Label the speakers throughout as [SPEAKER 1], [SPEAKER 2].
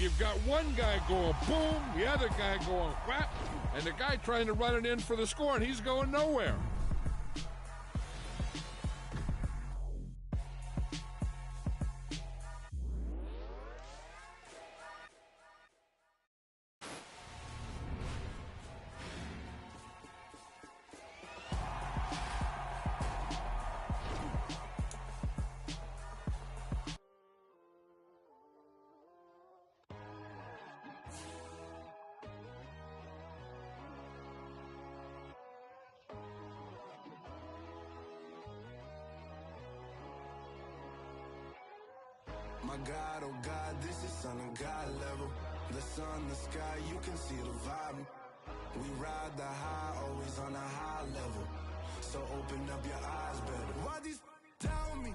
[SPEAKER 1] you've got one guy going boom, the other guy going whap, and the guy trying to run it in for the score, and he's going nowhere.
[SPEAKER 2] My God, oh God, this is Son of God level. The sun, the sky, you can see the vibe. We ride the high, always on a high level. So open up your eyes better. Why these tell me?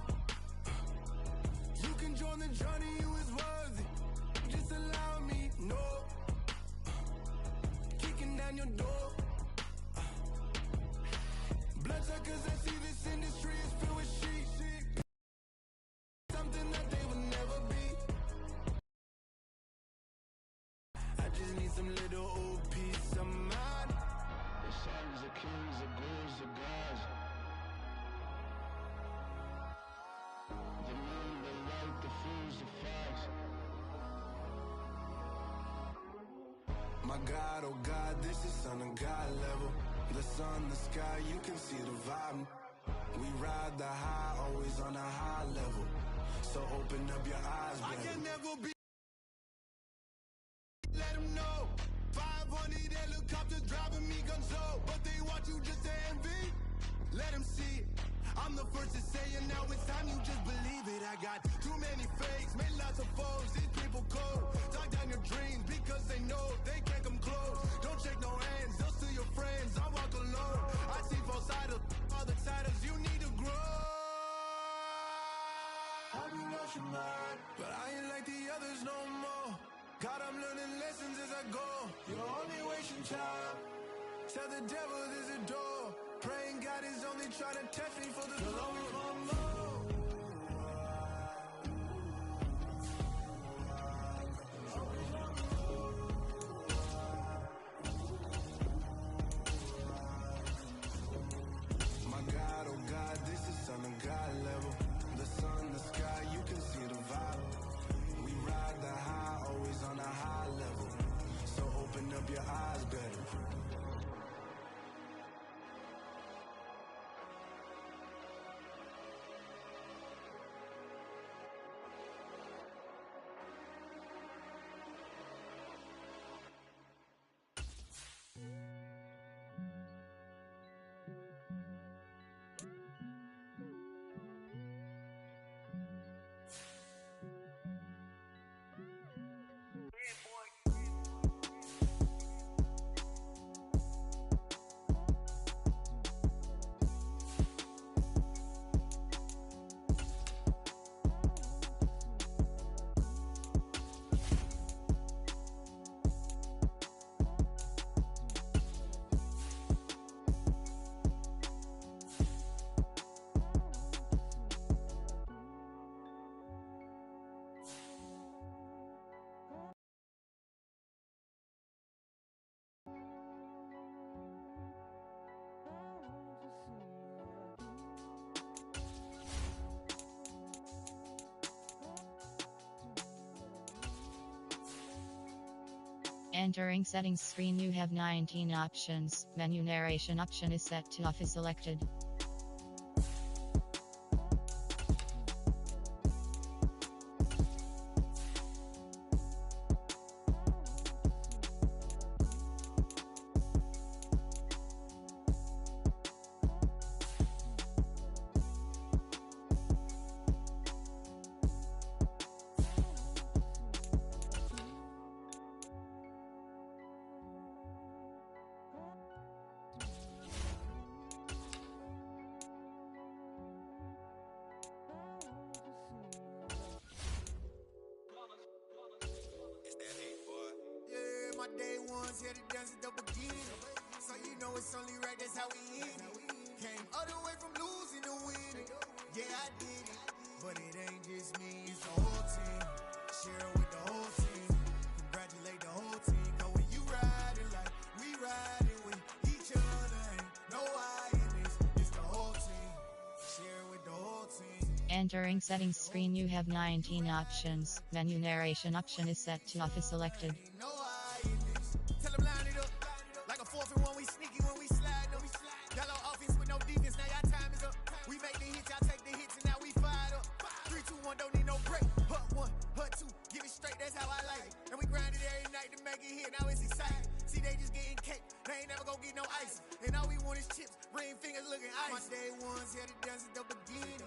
[SPEAKER 2] You can join the journey, you is worthy. Just allow me, no. Kicking down your door. Bloodsuckers, I see this industry is filled with sheep. Something that they would never be. I just need some little old peace of mind. The sons of kings, the ghouls, the gods. The moon, the light, the fools, the facts. My God, oh God, this is Son of God level. The sun, the sky, you can see the vibe. We ride the high, always on a high level. So open up your eyes, baby. I can never be. Let them know. 500 helicopters driving me gonzo, but they want you just to envy. Let them see it. I'm the first to say it, now it's time you just believe it. I got too many fakes, made lots of foes. These people cold. Talk down your dreams because they know they can't come close. Don't shake no hands, they'll steal your friends. I walk alone. I see both sides of all the titles. You need to grow. Have you lost your mind? But I ain't like the others no more. God, I'm learning lessons as I go. You're only wasting time. Tell the devil there's a door. Praying God is only trying to test me for the glory from more. My God, oh God, this is Son of God level. The sun, the sky, you can see the vibe. We ride the high, always on a high level. So open up your eyes better.
[SPEAKER 3] Entering settings screen, you have 19 options. Menu narration option is set to off is selected.
[SPEAKER 2] My day ones here to dance at the beginning. So you know it's only right, that's how we end it. Came all the way from losing to winning. Yeah, I did it. But it ain't just me, it's the whole team. Share it with the whole team.
[SPEAKER 3] Entering settings screen, you have 19 options. Menu narration option is set to off is selected.
[SPEAKER 2] Tell them line it up. Like a 4-1, we sneaky when we slide up. Yellow offense with no defense, now y'all time is up. We make the hits, y'all take the hits, and now we fired up. 3, 2, 1, don't need no break. Hut 1, hut 2, give it straight, that's how I like it. And we grind it every night to make it hit, now it's exciting. See, they just getting cake, they ain't never gonna get no ice. And all we want is chips, ring fingers looking ice. My day ones here to dance at the beginning.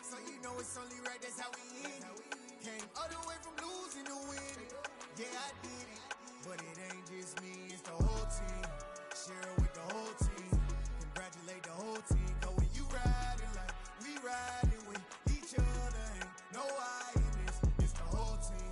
[SPEAKER 2] So you know it's only right, that's how we end it. Came all the way from losing to winning. Yeah, I did it. But it ain't just me, it's the whole team. Share it with the whole team. Congratulate the whole team. Cause when you riding like we riding with each other, ain't no I in this. It's the whole team.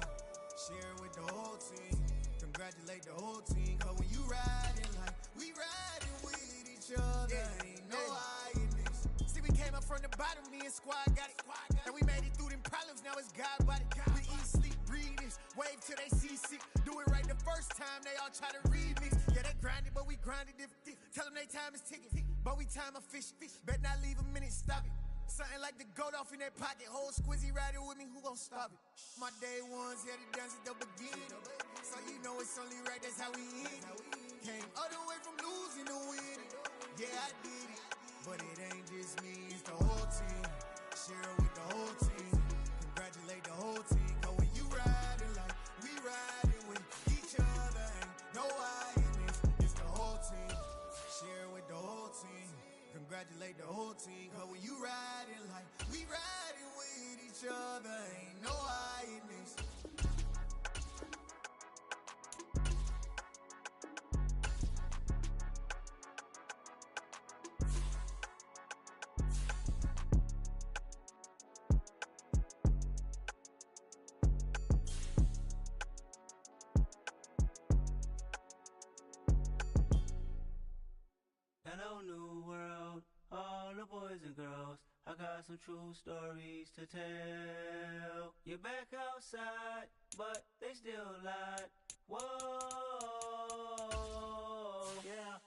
[SPEAKER 2] Share it with the whole team. Congratulate the whole team. Cause when you riding like we riding with each other, ain't no I in this. See, we came up from the bottom, me and squad got it. And we made it through them problems, now it's God body. We eat, sleep, breathe this. Wave till they see sick. Do it right the first time, they all try to remix. Yeah, they grinded, but we grinded different. Tell them they time is ticking, but we time a fish. Bet not leave a minute, stop it. Something like the goat off in that pocket. Whole squizzy riding with me, who gon' stop it? My day ones here to dance at the beginning. So you know it's only right, that's how we end it. Came all the way from losing to winning. Yeah, I did it. But it ain't just me, it's the whole team. Share it with the whole team. Congratulate the whole team. Cause when you riding like we riding with each other, ain't no I in this. It's the whole team. Share it with the whole team. Congratulate the whole team. Cause when you riding like we riding with each other, ain't no I in this.
[SPEAKER 4] Hello, new world, all the boys and girls. I got some true stories to tell. You're back outside, but they still lied. Whoa, yeah.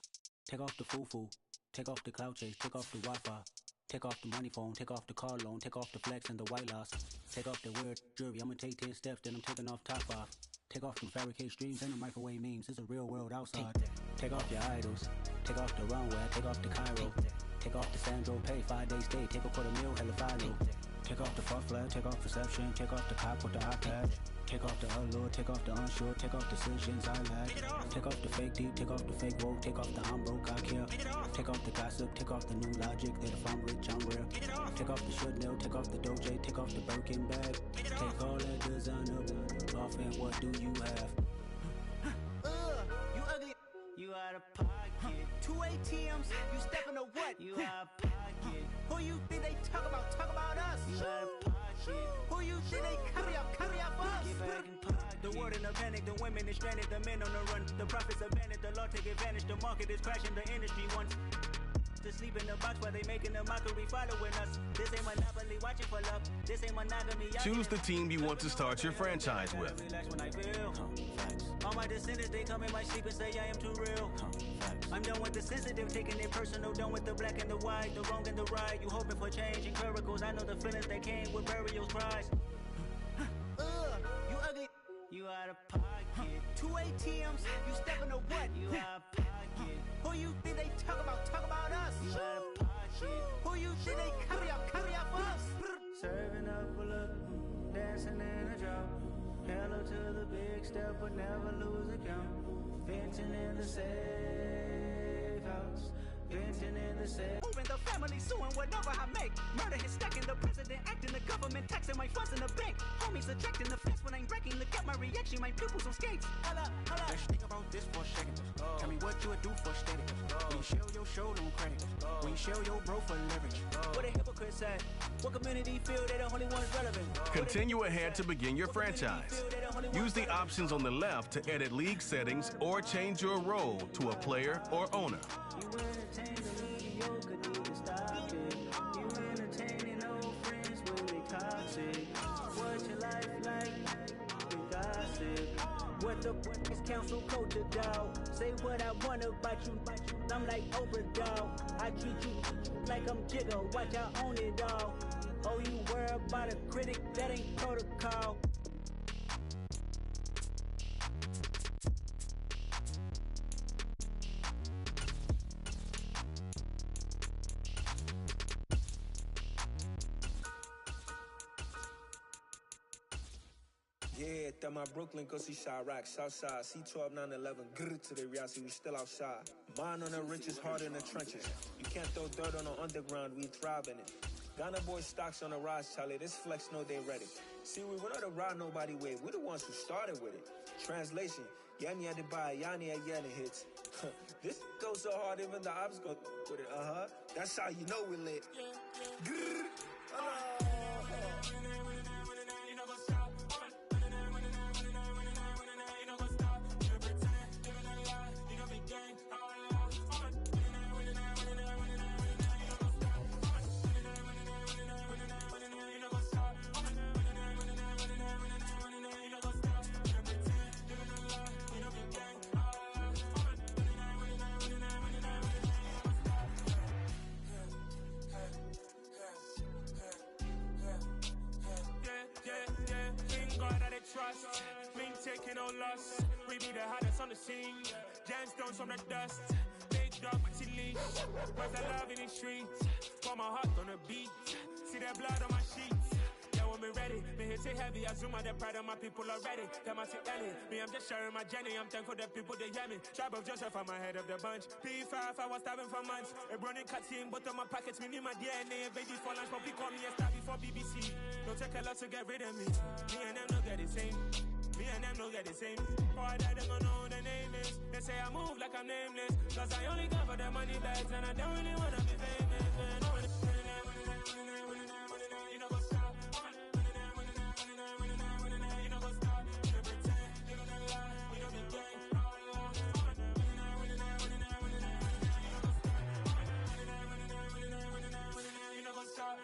[SPEAKER 4] Take off the foo-foo, take off the cloud chase, take off the Wi-Fi. Take off the money phone, take off the car loan, take off the flex and the white loss. Take off the weird jewelry, I'ma take 10 steps, then I'm taking off top off. Take off them fabricate streams and the microwave memes, it's a real world outside. Take off your idols, take off the runway, take off the Cairo. Take off the Sandro pay, 5 days stay, take a $250,000, hella follow. Take off the fuck flag, take off perception, take off the cop with the iPad. Take off the allure, take off the unsure, take off decisions I lack. Take off the fake deep, take off the fake woke, take off the I'm broke, I care. Take off the gossip, take off the new logic, that if I'm rich, I'm rare. Take off the should know, take off the Doja, take off the Birkin bag. Take all that designer off and what do you have?
[SPEAKER 5] You ugly.
[SPEAKER 4] You out of pocket.
[SPEAKER 5] 2 ATMs, you stepping to what?
[SPEAKER 4] You out of pocket.
[SPEAKER 5] Who you think they talk about? Talk about us.
[SPEAKER 4] You out of pocket.
[SPEAKER 5] Who you think they carry up for us?
[SPEAKER 4] Get back in pocket.
[SPEAKER 5] The world in a panic, the women is stranded, the men on the run. The profits abandoned, the law take advantage, the market is crashing, the industry wants to sleep in the box while they making a mockery following us. This ain't monopoly, watching for love. This ain't monogamy.
[SPEAKER 6] Choose the team you want to start your franchise with.
[SPEAKER 5] Relax when I feel. All my descendants, they come in my sleep and say I am too real. I'm done with the sensitive, taking it personal. Done with the black and the white, the wrong and the right. You hoping for change and miracles. I know the feelings that came with burials, cries. You ugly.
[SPEAKER 4] You out of pocket.
[SPEAKER 5] 2 ATMs, you stepping to what?
[SPEAKER 4] You out of pocket.
[SPEAKER 5] Who you think they talk about? Talk about us.
[SPEAKER 4] You out of pocket.
[SPEAKER 5] Who you think they carry up for us?
[SPEAKER 4] Serving up a look, dancing in a drop. Hello to the big step, but never lose a count. Venting in the safe house. Venting in the safe.
[SPEAKER 5] Moving the family, suing whatever I make. Murder is stacking, the president acting, the government taxing my funds in the bank. Homies subtracting the fence when I'm breaking. Look at my reaction, my pupils on skates. Holla, holla.
[SPEAKER 7] Let's think about this for a second. Tell me what you would do for steady. When you show your show, don't credit. When you show your bro for leverage.
[SPEAKER 5] What a hypocrite said. What community feel they the only ones relevant?
[SPEAKER 6] Continue ahead to begin your franchise. Use the options on the left to edit league settings or change your role to a player or owner.
[SPEAKER 4] You entertain the mediocre, need to stop it. You entertaining old friends when they toxic. What your life like? We gossip.
[SPEAKER 5] What the is council culture, dog? Say what I want about you. I'm like Oprah, dog. I treat you like I'm Jigga. Watch I own it, dog. Oh, you worry about a critic, that ain't protocol.
[SPEAKER 8] Yeah, that my Brooklyn, go see Chirac, Southside, C12, 911, grrr to the reality, we still outside. Mine on the richest, heart in the trenches. You can't throw dirt on the underground, we thrive in it. Ghana boy stocks on the rise, Charlie, this flex know they ready. See, we were not to ride nobody with, we're the ones who started with it. Translation, Yani had to buy, Yani had Yanni hits. This goes so hard, even the ops go with it, That's how you know we lit. Grrr,
[SPEAKER 9] trust, mean taking no loss. We be the hottest on the scene. Gemstones from the dust. Big dog, but she leash. Where's the love in the streets? Pour my heart on the beat. See that blood on my sheets. Yeah, when we ready, me hit it heavy. I zoom out the pride of my people already. Them I see Ellie. Me, I'm just sharing my journey. I'm thankful that people they hear me. Tribe of Joseph, I'm ahead of the bunch. P5, I was starving for months. A running cutscene, but on my pockets, me need my DNA. Baby for lunch, but we call me a star before BBC. Don't take a lot to get rid of me. Me and them don't get the same. Me and them don't get the same. Boy, that they gonna know who the name is. They say I move like I'm nameless. Cause I only got for the money bags and I don't really wanna be famous. You know what's up? You know what's up? You pretend, you don't lie, you don't be gang. You know what's up?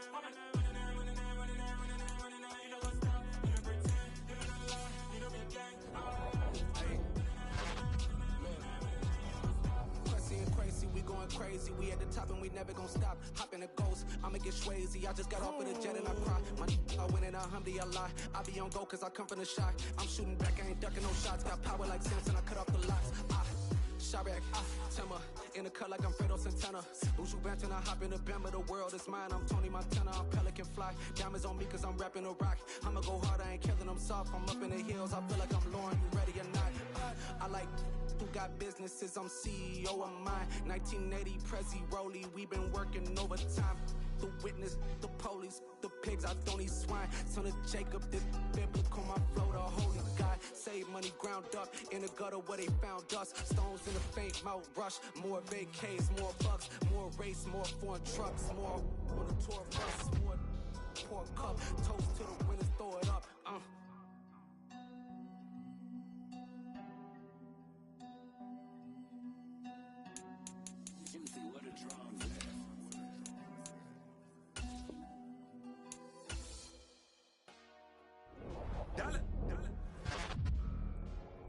[SPEAKER 7] We going crazy, we at the top and we never gonna stop. Hop in a ghost, I'ma get swayzy. I just got off of the jet and I cry. My I win in a Humvee, I lie. I be on go cause I come from the shot. I'm shooting back, I ain't ducking no shots. Got power like Samson, I cut off the locks. Chirac, Timber, in the cut like I'm Fredo Santana. Buju Banton, I hop in the Bama, the world is mine. I'm Tony Montana, I'm Pelican Fly. Diamonds on me cause I'm rapping a rock. I'ma go hard, I ain't killing them soft. I'm up in the hills, I feel like I'm Lauren, you ready or not? I like who got businesses, I'm CEO of mine. 1980, Prezi Rolly, we been working overtime. The witness, the police, the pigs, I don't eat swine. Son of Jacob, this biblical, my flow, the holy God. Save money ground up in the gutter where they found us. Stones in the faint mouth rush. More vacays, more bucks, more race, more foreign trucks, more on the tour bus, more pour cup. Toast to the winners, throw it up.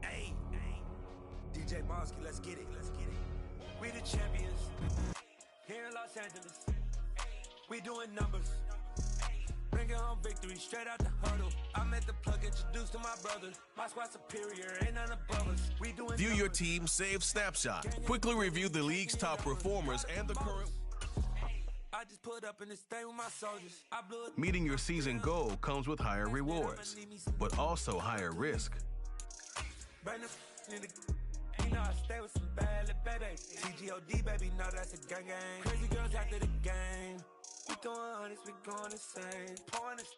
[SPEAKER 8] Hey, DJ Mosky, let's get it. We the champions here in Los Angeles. We doing numbers. Bringing home victory straight out the huddle. I'm at the plug, introduced to my brothers. My squad superior, ain't none above us. We doing
[SPEAKER 6] View
[SPEAKER 8] numbers.
[SPEAKER 6] your team save snapshot. Quickly review the league's top performers and the current.
[SPEAKER 8] I just put up in this thing with my soldiers. I blew it.
[SPEAKER 6] Meeting your season goal comes with higher rewards, but also higher risk.
[SPEAKER 8] You know I stay with some bad little baby. TGOD, baby, know that's a gang gang. Crazy girls after the game. We throwing hundreds, we going insane. Pouring this.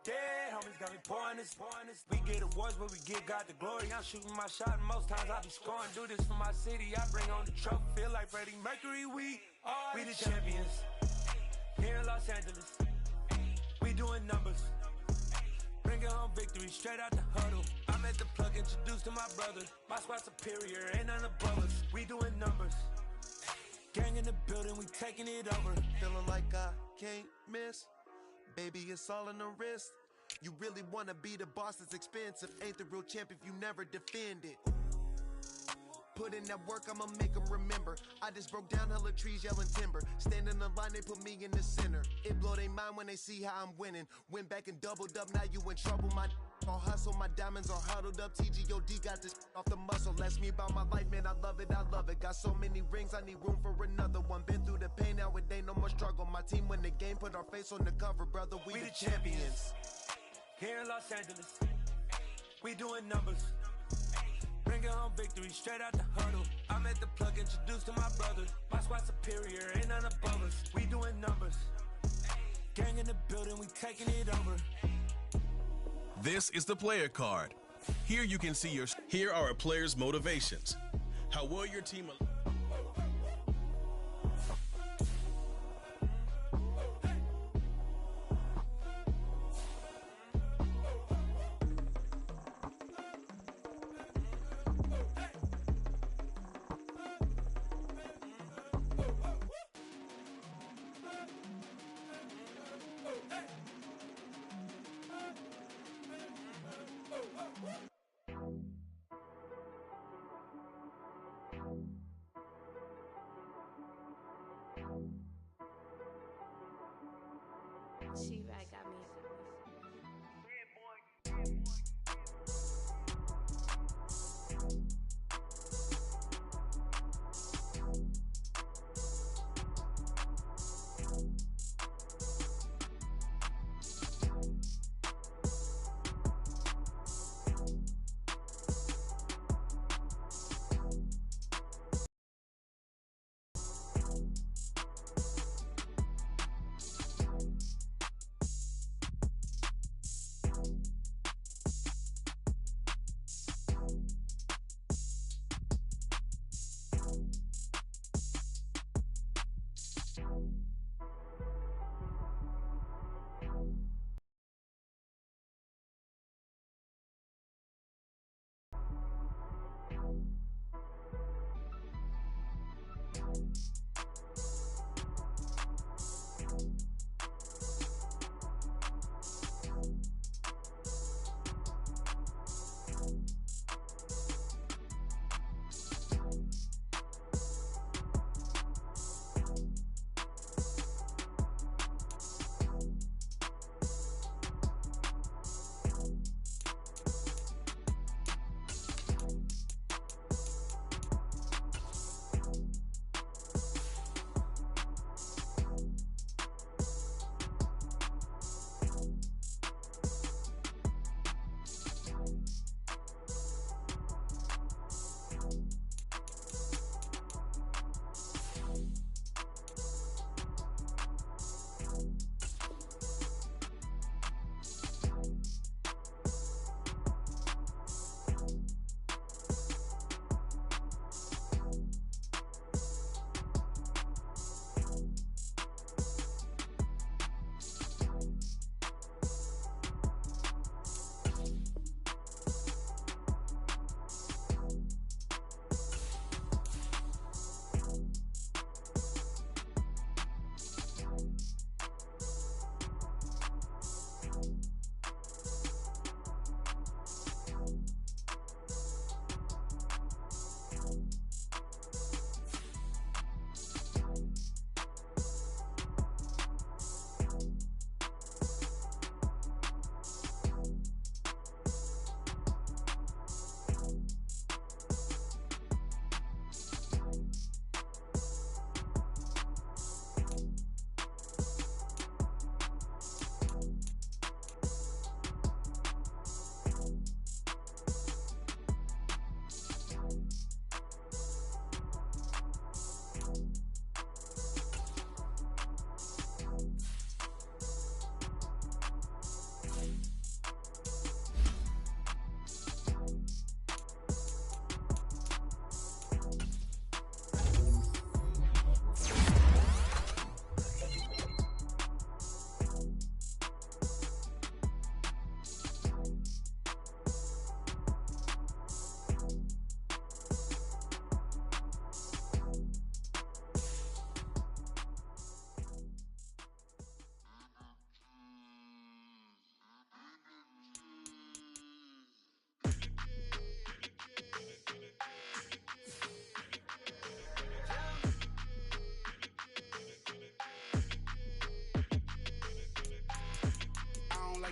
[SPEAKER 8] Dead homies got me pouring this. We get awards, but we give God the glory. I'm shooting my shot, and most times I be scoring. Do this for my city, I bring on the trophy. Feel like Freddie Mercury, we the champions. Here in Los Angeles, we doing numbers. Bringing home victory straight out the huddle. I'm at the plug, introduced to my brothers. My squad superior, ain't none above us. We doing numbers. Gang in the building, we taking it over.
[SPEAKER 10] Feeling like I can't miss. Baby, it's all in the wrist. You really wanna be the boss, it's expensive. Ain't the real champ if you never defend it. Put in that work, I'ma make them remember. I just broke down hella trees, yelling timber. Standing in line, they put me in the center. It blow they mind when they see how I'm winning. Went back and doubled up, now you in trouble. My all hustle, my diamonds are huddled up. TGOD got this off the muscle. Ask me about my life, man, I love it, I love it. Got so many rings, I need room for another one. Been through the pain, now it ain't no more struggle. My team win the game, put our face on the cover, brother. We the champions.
[SPEAKER 8] Here in Los Angeles, we doing numbers. Bringing home victory straight out the huddle. I'm at the plug, introduced to my brothers. My squad superior, ain't none above us. We doing numbers. Gang in the building, we taking it over.
[SPEAKER 6] This is the player card. Here you can see here are a player's motivations. How well your team
[SPEAKER 11] She-Rag got me.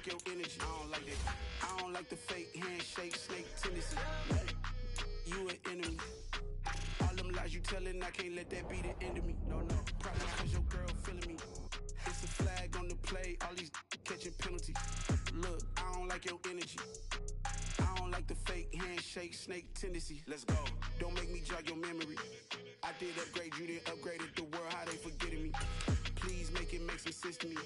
[SPEAKER 7] like your energy. I don't like that. I don't like the fake handshake, snake tendency. You an enemy. All them lies you telling, I can't let that be the end of me. No, probably cause your girl feeling me. It's a flag on the play, all these catching penalties. Look, I don't like your energy. I don't like the fake handshake, snake tendency. Let's go. Don't make me jog your memory. I did upgrade, you didn't upgrade it. The world, how they forgetting me. Please make it make some sense to me.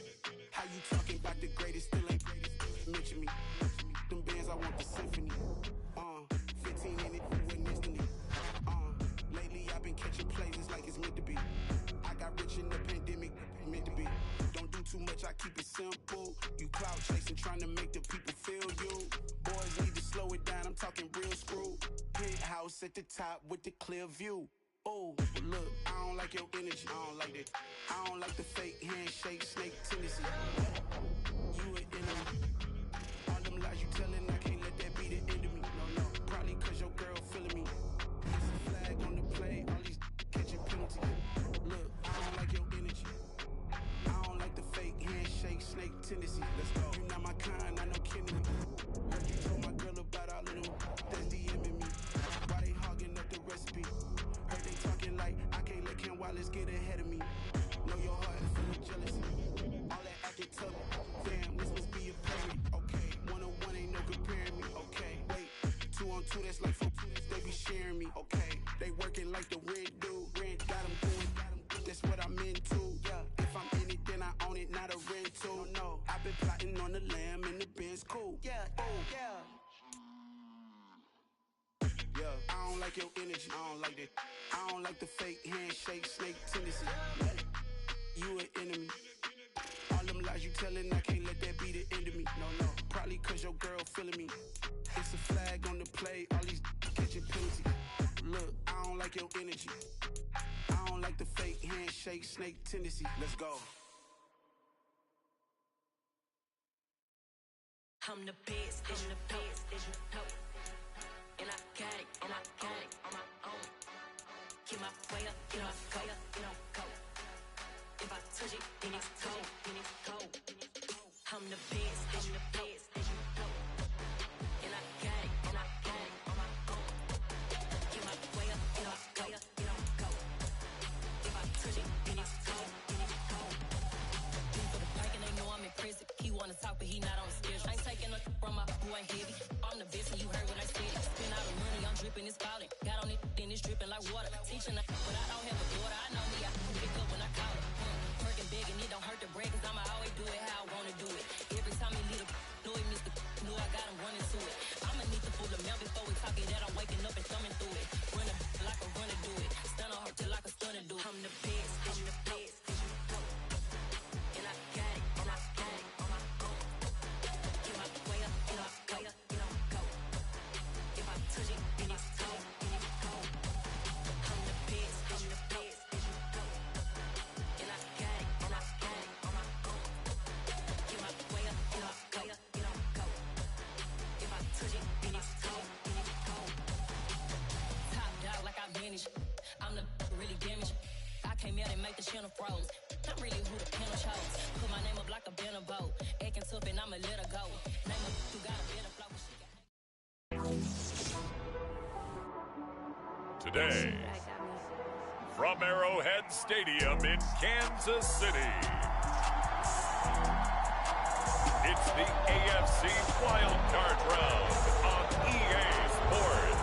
[SPEAKER 7] How you talking about the greatest, still ain't greatest? Mention me. Them bands, I want the symphony. 15 in it, wouldn't instantly. Lately I've been catching plays, it's like it's meant to be. I got rich in the pandemic, meant to be. Don't do too much, I keep it simple. You clout chasing, trying to make the people feel you. Boys need to slow it down, I'm talking real screw. Penthouse at the top with the clear view. Oh, look, I don't like your energy, I don't like that. I don't like the fake handshake, snake tendency. You an enemy. All them lies you telling, I can't let that be the end of me. No, probably cause your girl feeling me. It's a flag on the play, all these catching penalties. Look, I don't like your energy. I don't like the fake handshake, snake tendency. Let's go. You not my kind, I know Kennedy. Heard you told my girl about all of them. That's DMing me. Why they hogging up the recipe? Heard they talking like I can't let Ken Wallace get ahead of me. Know your heart full of jealousy. All that acting tough. Damn, this must be a parody. Okay, 1-on-1 ain't no comparing me. Okay, wait, 2-on-2 that's like 4. They be sharing me. Okay, they working like the red dude. Red got them doing. That's what I'm into. Yeah, if I'm in it, then I own it, not a rental. No, I've been plotting on the lamb and the Benz cool. Yeah, yeah. I don't like your energy, I don't like that. I don't like the fake handshake, snake tendency. You an enemy. All them lies you telling, I can't let that be the end of me. No, probably cause your girl feeling me. It's a flag on the play, all these catching penalties. Look, I don't like your energy. I don't like the fake handshake, snake tendency. Let's go.
[SPEAKER 11] I'm the best, I'm the best, and I got it, on my own. Get my way up, get my go, go. If I touch it, then it's cold, I'm the best, I'm the best, and I got it, on my own. Get my way up, get my go. If I touch it, then it's cold, Been for the pike and they know I'm impressive. He wanna talk, but he not on the schedule. I ain't taking a from my boy heavy. I'm the best, and you heard what I said. Spend all the money, I'm dripping, it's falling. Got on it, then it's dripping like water. Teaching, but I don't have a daughter. I know me, I pick up when I call it. Working big, and it don't hurt the break, cause I'ma always do it how I wanna do it. Every time he leave know he missed the know I got him running to it. I'ma need to pull the mail before we talk it that I'm waking up and thumbing through it. Run a like a runner do it. Stun on her till like a stunner do it. I'm the best, I'm the best, and I got it, on my own. Get my way up, get my go. If I touch it, then it's cold, I'm the best, and I got it, on my own. Get my way up, get my go. If I touch it, then it's cold, Top dog like I manage. I'm the really damaged. I came out and make the channel froze. I'm really who the panel chose. Put my name up like a banner boat. Acting tough and I'ma let her go. Name up who got a better flow.
[SPEAKER 12] Today, from Arrowhead Stadium in Kansas City, it's the AFC Wild Card Round on EA Sports.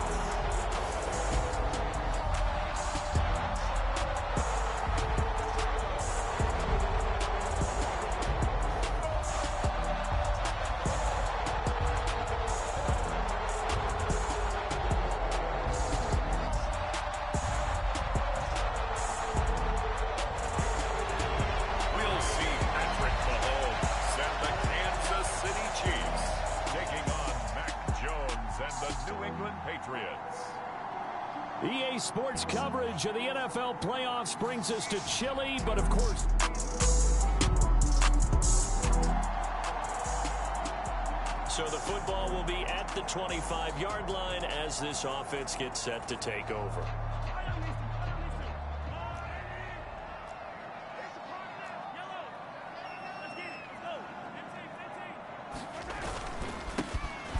[SPEAKER 13] EA Sports coverage of the NFL playoffs brings us to Chile, but of course, so the football will be at the 25-yard line as this offense gets set to take over.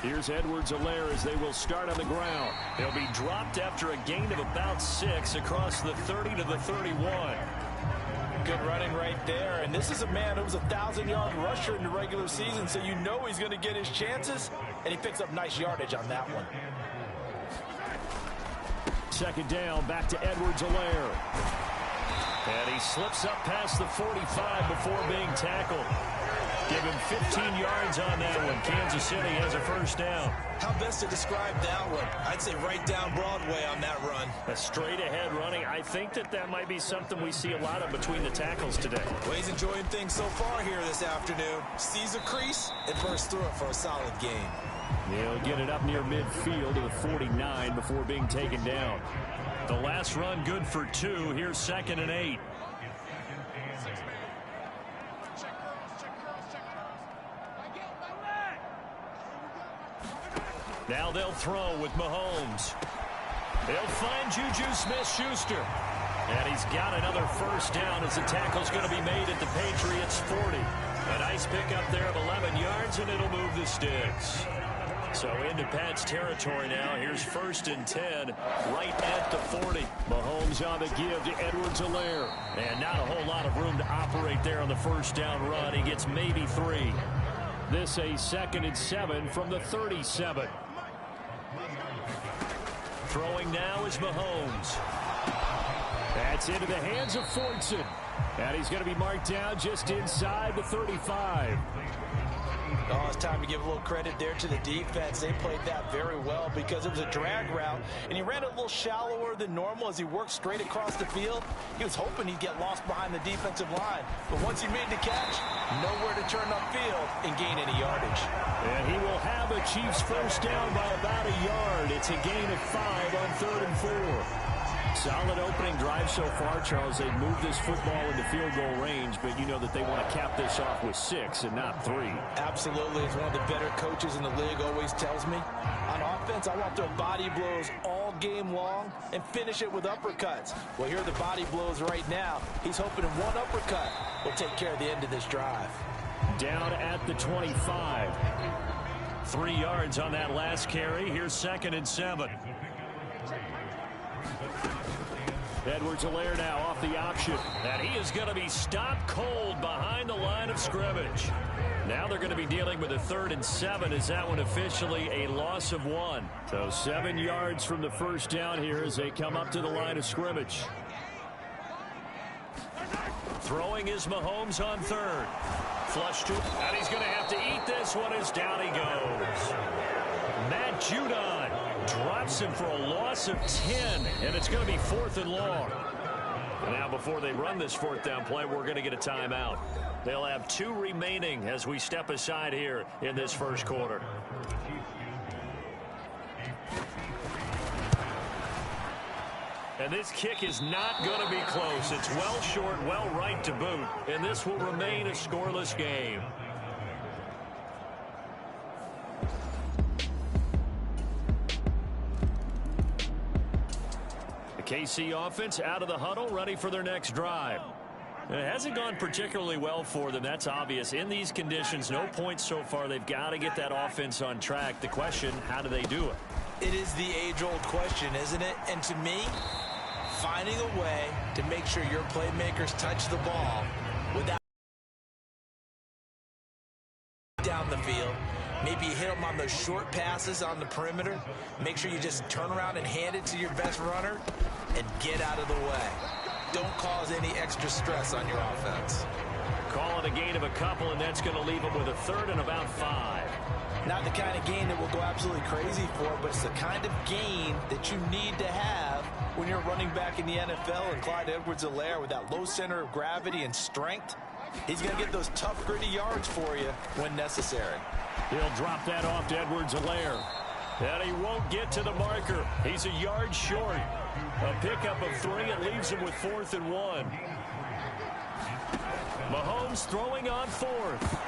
[SPEAKER 13] Here's Edwards-Helaire as they will start on the ground. They'll be dropped after a gain of about 6 across the 30 to the 31.
[SPEAKER 14] Good running right there. And this is a man who was a 1,000-yard rusher in the regular season, so you know he's going to get his chances, and he picks up nice yardage on that one.
[SPEAKER 13] Second down, back to Edwards-Helaire. And he slips up past the 45 before being tackled. Give him 15 yards on that one. Kansas City has a first down.
[SPEAKER 14] How best to describe that one? I'd say right down Broadway on that run.
[SPEAKER 13] A straight-ahead running. I think that might be something we see a lot of between the tackles today.
[SPEAKER 14] Well, he's enjoying things so far here this afternoon. Sees a crease and bursts through it for a solid gain.
[SPEAKER 13] He'll get it up near midfield to the 49 before being taken down. The last run good for 2. Here's 2nd and 8. Now they'll throw with Mahomes. They'll find Juju Smith-Schuster. And he's got another first down as the tackle's going to be made at the Patriots' 40. A nice pickup there of 11 yards, and it'll move the sticks. So into Pat's territory now. Here's 1st and 10 right at the 40. Mahomes on the give to Edwards-Helaire. And not a whole lot of room to operate there on the first down run. He gets maybe 3. This a 2nd and 7 from the 37. Throwing now is Mahomes. That's into the hands of Fortson. And he's going to be marked down just inside the 35.
[SPEAKER 14] Oh, it's time to give a little credit there to the defense. They played that very well because it was a drag route, and he ran it a little shallower than normal as he worked straight across the field. He was hoping he'd get lost behind the defensive line, but once he made the catch, nowhere to turn upfield and gain any yardage.
[SPEAKER 13] And he will have a Chiefs first down by about a yard. It's a gain of 5 on 3rd and 4. Solid opening drive so far, Charles. They've moved this football into field goal range, but you know that they want to cap this off with 6 and not 3.
[SPEAKER 14] Absolutely. As one of the better coaches in the league always tells me, on offense, I want to throw body blows all game long and finish it with uppercuts. Well, here are the body blows right now. He's hoping in one uppercut will take care of the end of this drive.
[SPEAKER 13] Down at the 25. 3 yards on that last carry. Here's 2nd and 7. Edwards-Helaire now off the option. And he is going to be stopped cold behind the line of scrimmage. Now they're going to be dealing with a 3rd and 7. Is that one officially a loss of 1? So 7 yards from the first down here as they come up to the line of scrimmage. Throwing is Mahomes on 3rd. Flush to, and he's going to have to eat this one as down he goes. Matt Judon drops him for a loss of 10, and it's going to be 4th and long. And now before they run this 4th down play, we're going to get a timeout. They'll have 2 remaining as we step aside here in this first quarter. And this kick is not going to be close. It's well short, well right to boot, and this will remain a scoreless game. KC offense out of the huddle, ready for their next drive. It hasn't gone particularly well for them. That's obvious. In these conditions, no points so far. They've got to get that offense on track. The question, how do they do it?
[SPEAKER 14] It is the age-old question, isn't it? And to me, finding a way to make sure your playmakers touch the ball without down the field. Maybe you hit them on those short passes on the perimeter. Make sure you just turn around and hand it to your best runner and get out of the way. Don't cause any extra stress on your offense.
[SPEAKER 13] Call it a gain of a couple, and that's going to leave them with a 3rd and about 5.
[SPEAKER 14] Not the kind of gain that we'll go absolutely crazy for, but it's the kind of gain that you need to have when you're running back in the NFL. And Clyde Edwards-Helaire, with that low center of gravity and strength, he's going to get those tough, gritty yards for you when necessary.
[SPEAKER 13] He'll drop that off to Edwards-Helaire. And he won't get to the marker. He's a yard short. A pickup of 3. It leaves him with 4th and 1. Mahomes throwing on 4th.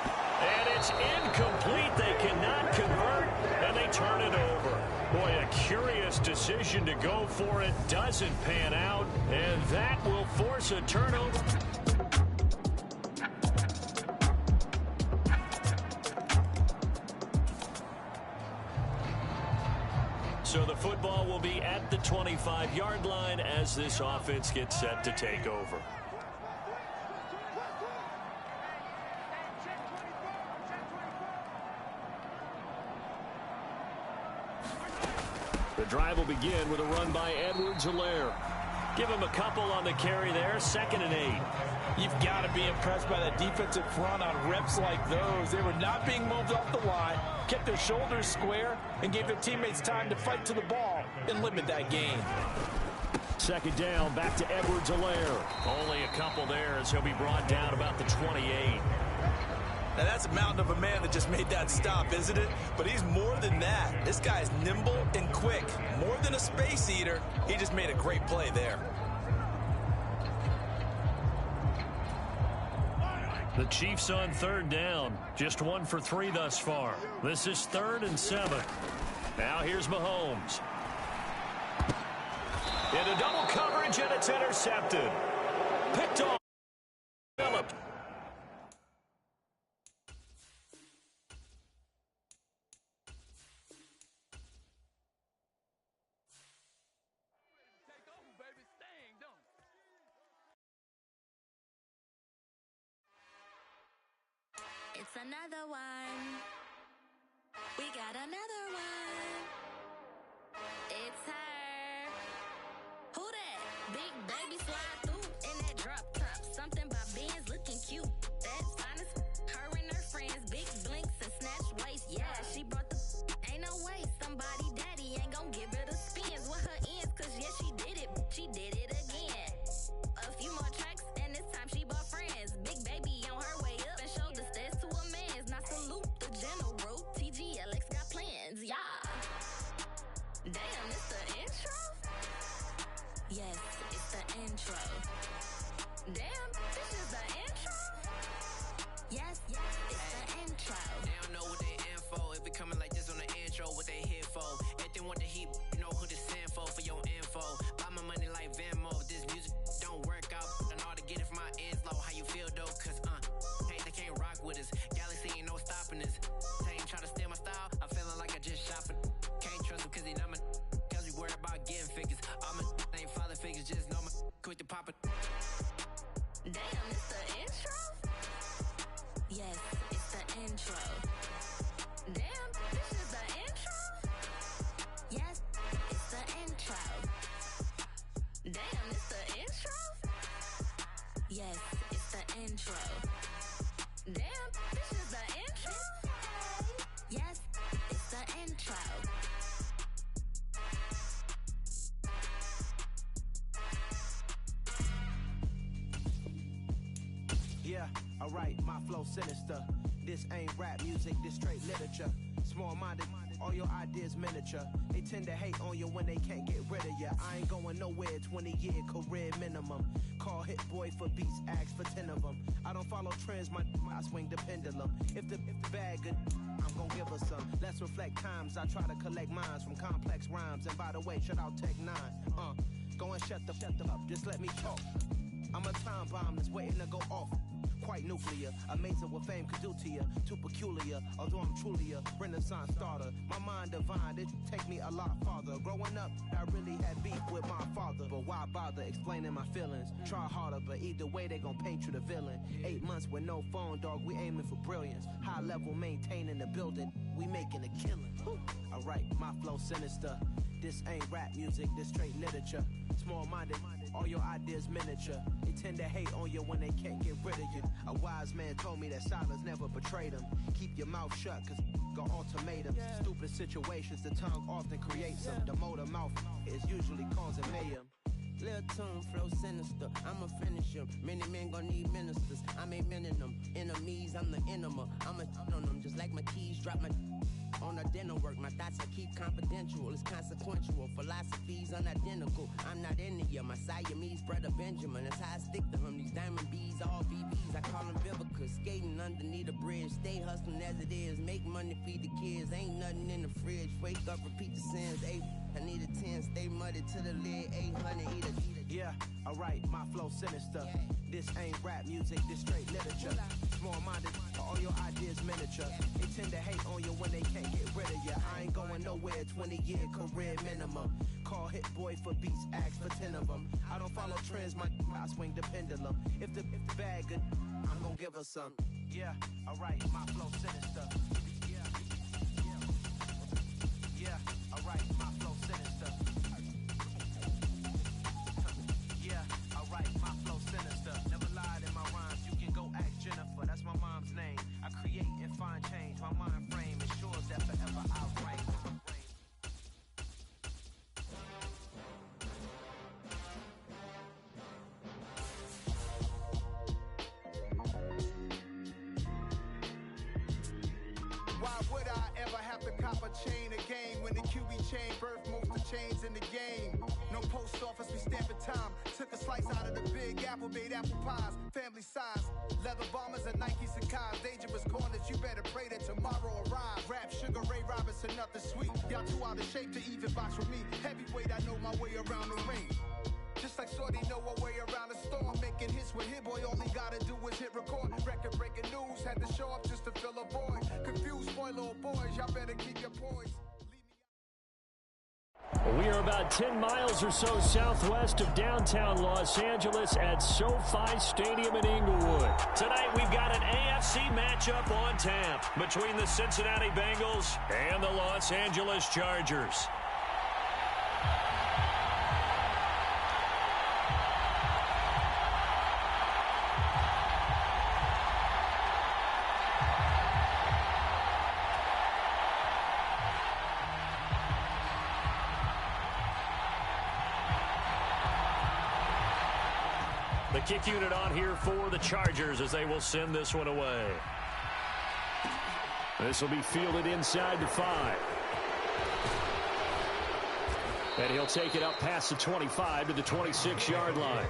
[SPEAKER 13] And it's incomplete. They cannot convert, and they turn it over. Boy, a curious decision to go for it. Doesn't pan out, and that will force a turnover. So the football will be at the 25-yard line as this offense gets set to take over. The drive will begin with a run by Edwards-Helaire. Give him a couple on the carry there, 2nd and 8.
[SPEAKER 14] You've got to be impressed by that defensive front on reps like those. They were not being moved off the line, kept their shoulders square, and gave their teammates time to fight to the ball and limit that gain.
[SPEAKER 13] 2nd down, back to Edwards-Helaire. Only a couple there as he'll be brought down about the 28.
[SPEAKER 14] Now that's a mountain of a man that just made that stop, isn't it? But he's more than that. This guy's nimble and quick. More than a space eater, he just made a great play there.
[SPEAKER 13] The Chiefs on 3rd down. Just 1 for 3 thus far. This is 3rd and 7. Now here's Mahomes. Into double coverage, and it's intercepted. Picked off. Phillip.
[SPEAKER 11] It's another one. We got another one. It's her. Who that? Big baby slide through in that drop top. Something about Benz looking cute. That's finest. Her and her friends, big blinks and snatch waist. Yeah, she brought the. Ain't no way somebody daddy ain't gon' give her the spins with her ends. Cause yeah, she did it. She did it again. A few more tracks and this time she bought friends. Big baby on her way up and showed the stairs to a man's. Now salute the general. TGLX got plans, yeah. Damn, it's the intro? Yes, it's the intro. Damn, this is the intro? Yes, it's the intro.
[SPEAKER 15] They don't know what they info. If it coming like this on the intro, what they here for? If they want the heat, you know who to send for your info. Buy my money like Venmo. This music don't work out. I know how to get it from my ends low. How you feel though? Cause they can't rock with us. Galaxy ain't no stopping us. They ain't try to steal my style. I'm feeling like I just shot for. Can't trust him cause he not my. Cause we worried about getting figures. All my ain't father figures. Just know my quick to pop it.
[SPEAKER 11] Damn, it's the intro? Yes, it's the intro. Damn, this is the intro? Yes, it's the intro. Damn, it's the intro? Yes, it's the intro. Damn, this is the intro? Yes, it's the intro.
[SPEAKER 10] Yeah, alright, my flow sinister. This ain't rap music, this straight literature. Small-minded, all your ideas miniature. They tend to hate on you when they can't get rid of you. I ain't going nowhere, 20-year career minimum. Call Hit Boy for beats, ask for 10 of them. I don't follow trends, I swing the pendulum. If the bag good, I'm gonna give her some. Let's reflect times, I try to collect minds from complex rhymes. And by the way, shout out Tech 9. Go and shut the up, just let me talk. I'm a time bomb that's waiting to go off. Quite nuclear, amazing what fame could do to you. Too peculiar, although I'm truly a renaissance starter. My mind divine, it take me a lot farther. Growing up, I really had beef with my father. But why bother explaining my feelings? Try harder, but either way they gon' paint you the villain. 8 months with no phone, dog, we aiming for brilliance. High level maintaining the building, we making a killing. Alright, my flow sinister. This ain't rap music, this straight literature. Small-minded, all your ideas miniature. They tend to hate on you when they can't get rid of you. A wise man told me that silence never betrayed him. Keep your mouth shut, cause got ultimatums. Stupid situations, the tongue often creates them. The motor mouth is usually causing mayhem.
[SPEAKER 16] Lil' tune, flow sinister, I'ma finish him. Many men gon' need ministers, I'm aiming them. Enemies, I'm the enema, I'ma on them. Just like my keys, drop my on a dinner work. My thoughts I keep confidential, it's consequential. Philosophies unidentical, I'm not into you. My Siamese brother Benjamin, that's how I stick to him. These diamond bees, all BBs, I call them Vivica. Skating underneath a bridge, stay hustling as it is. Make money, feed the kids, ain't nothing in the fridge. Wake up, repeat the sins, I need a 10, stay muddy to the lid, 800, eat a.
[SPEAKER 10] Yeah, alright, my flow sinister.
[SPEAKER 16] This ain't rap music, this straight literature. Small-minded, all your ideas miniature. They tend to hate on you when they can't get rid of you. I ain't going nowhere, 20-year career minimum. Call Hit Boy for beats, ask for 10 of them. I don't follow trends, I swing the pendulum. If the bag good, I'm gonna give her some. Yeah, alright, my flow sinister. Yeah, alright, my flow sinister. Yeah, alright, my flow sinister. Never lied in my rhymes, you can go ask Jennifer, that's my mom's name. I create and find change, my mind frame ensures that forever I reign.
[SPEAKER 2] Why would I ever have to cop a chain again when the QB chain birthed most of the chains in the game? No post office, we stamping time. Took a slice out of the big apple, made apple pies, family size. Leather bombers and Nike Sacai's. Dangerous corners, you better pray that tomorrow arrives. Rap, Sugar Ray Robinson, nothing sweet. Y'all too out of shape to even box with me. Heavyweight, I know my way around the ring. Just like Shorty know her way around the storm. Making hits with Hit Boy, all he gotta do is hit record. Record breaking news, had to show up just to fill a void. Confused, spoil little boys, y'all better keep your poise.
[SPEAKER 13] We are about 10 miles or so southwest of downtown Los Angeles at SoFi Stadium in Inglewood. Tonight we've got an AFC matchup on tap between the Cincinnati Bengals and the Los Angeles Chargers. The kick unit on here for the Chargers as they will send this one away. This will be fielded inside the 5. And he'll take it up past the 25 to the 26-yard line.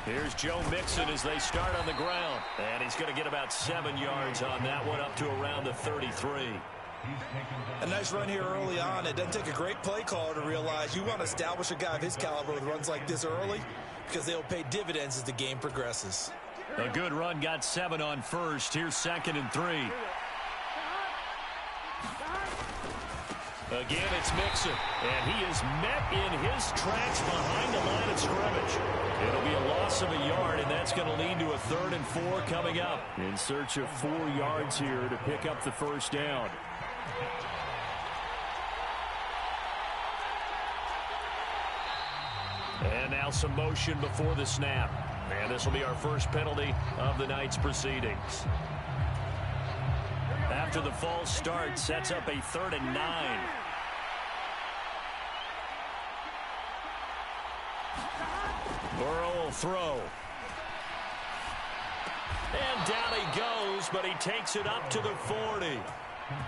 [SPEAKER 13] Here's Joe Mixon as they start on the ground. And he's going to get about 7 yards on that one, up to around the 33.
[SPEAKER 14] A nice run here early on. It doesn't take a great play caller to realize you want to establish a guy of his caliber with runs like this early, because they'll pay dividends as the game progresses.
[SPEAKER 13] A good run, got 7 on first. Here's 2nd and 3. Again, it's Mixon, and he is met in his tracks behind the line of scrimmage. It'll be a loss of a yard, and that's going to lead to a 3rd and 4 coming up. In search of 4 yards here to pick up the first down. And now some motion before the snap. And this will be our first penalty of the night's proceedings. After the false start, sets up a 3rd and 9. Burrow will throw. And down he goes, but he takes it up to the 40.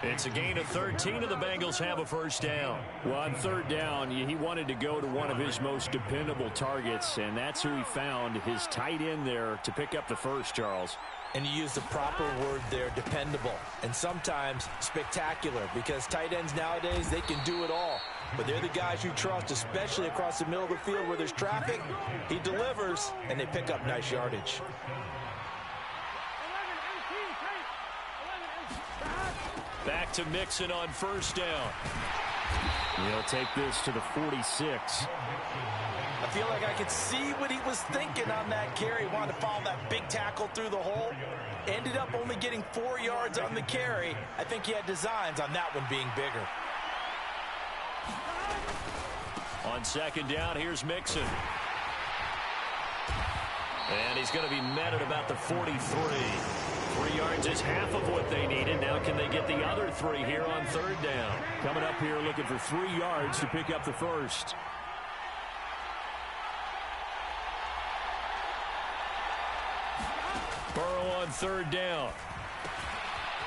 [SPEAKER 13] It's a gain of 13, and the Bengals have a first down. Well, on 3rd down, he wanted to go to one of his most dependable targets, and that's who he found, his tight end there, to pick up the first, Charles.
[SPEAKER 14] And you use the proper word there, dependable, and sometimes spectacular, because tight ends nowadays, they can do it all. But they're the guys you trust, especially across the middle of the field where there's traffic. He delivers, and they pick up nice yardage.
[SPEAKER 13] Back to Mixon on first down. He'll take this to the 46.
[SPEAKER 14] I feel like I could see what he was thinking on that carry. He wanted to follow that big tackle through the hole. Ended up only getting 4 yards on the carry. I think he had designs on that one being bigger.
[SPEAKER 13] On 2nd down, here's Mixon. And he's going to be met at about the 43. 3 yards is half of what they needed. Now can they get the other 3 here on 3rd down? Coming up here looking for 3 yards to pick up the first. Burrow on 3rd down.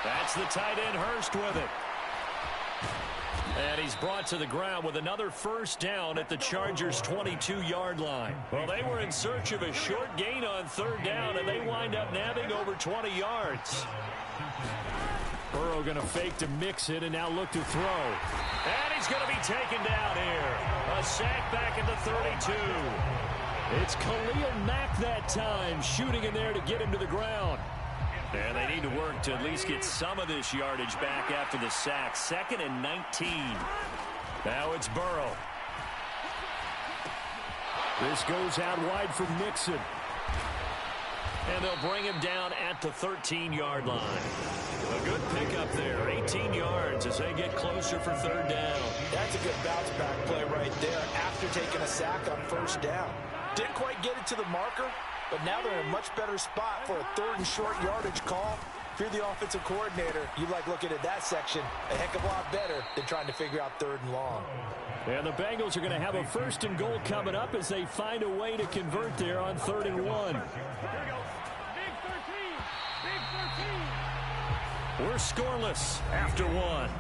[SPEAKER 13] That's the tight end Hurst with it. And he's brought to the ground with another first down at the Chargers' 22-yard line. Well, they were in search of a short gain on third down, and they wind up nabbing over 20 yards. Burrow going to fake to mix it and now look to throw. And he's going to be taken down here. A sack back at the 32. It's Khalil Mack that time, shooting in there to get him to the ground. And they need to work to at least get some of this yardage back after the sack. 2nd and 19. Now it's Burrow. This goes out wide for Mixon. And they'll bring him down at the 13-yard line. A good pickup there. 18 yards as they get closer for third down.
[SPEAKER 14] That's a good bounce-back play right there after taking a sack on first down. Didn't quite get it to the marker, but now they're in a much better spot for a third and short yardage call. If you're the offensive coordinator, you like looking at that section a heck of a lot better than trying to figure out third and long.
[SPEAKER 13] And the Bengals are going to have a first and goal coming up as they find a way to convert there on 3rd and 1. We're scoreless after 1.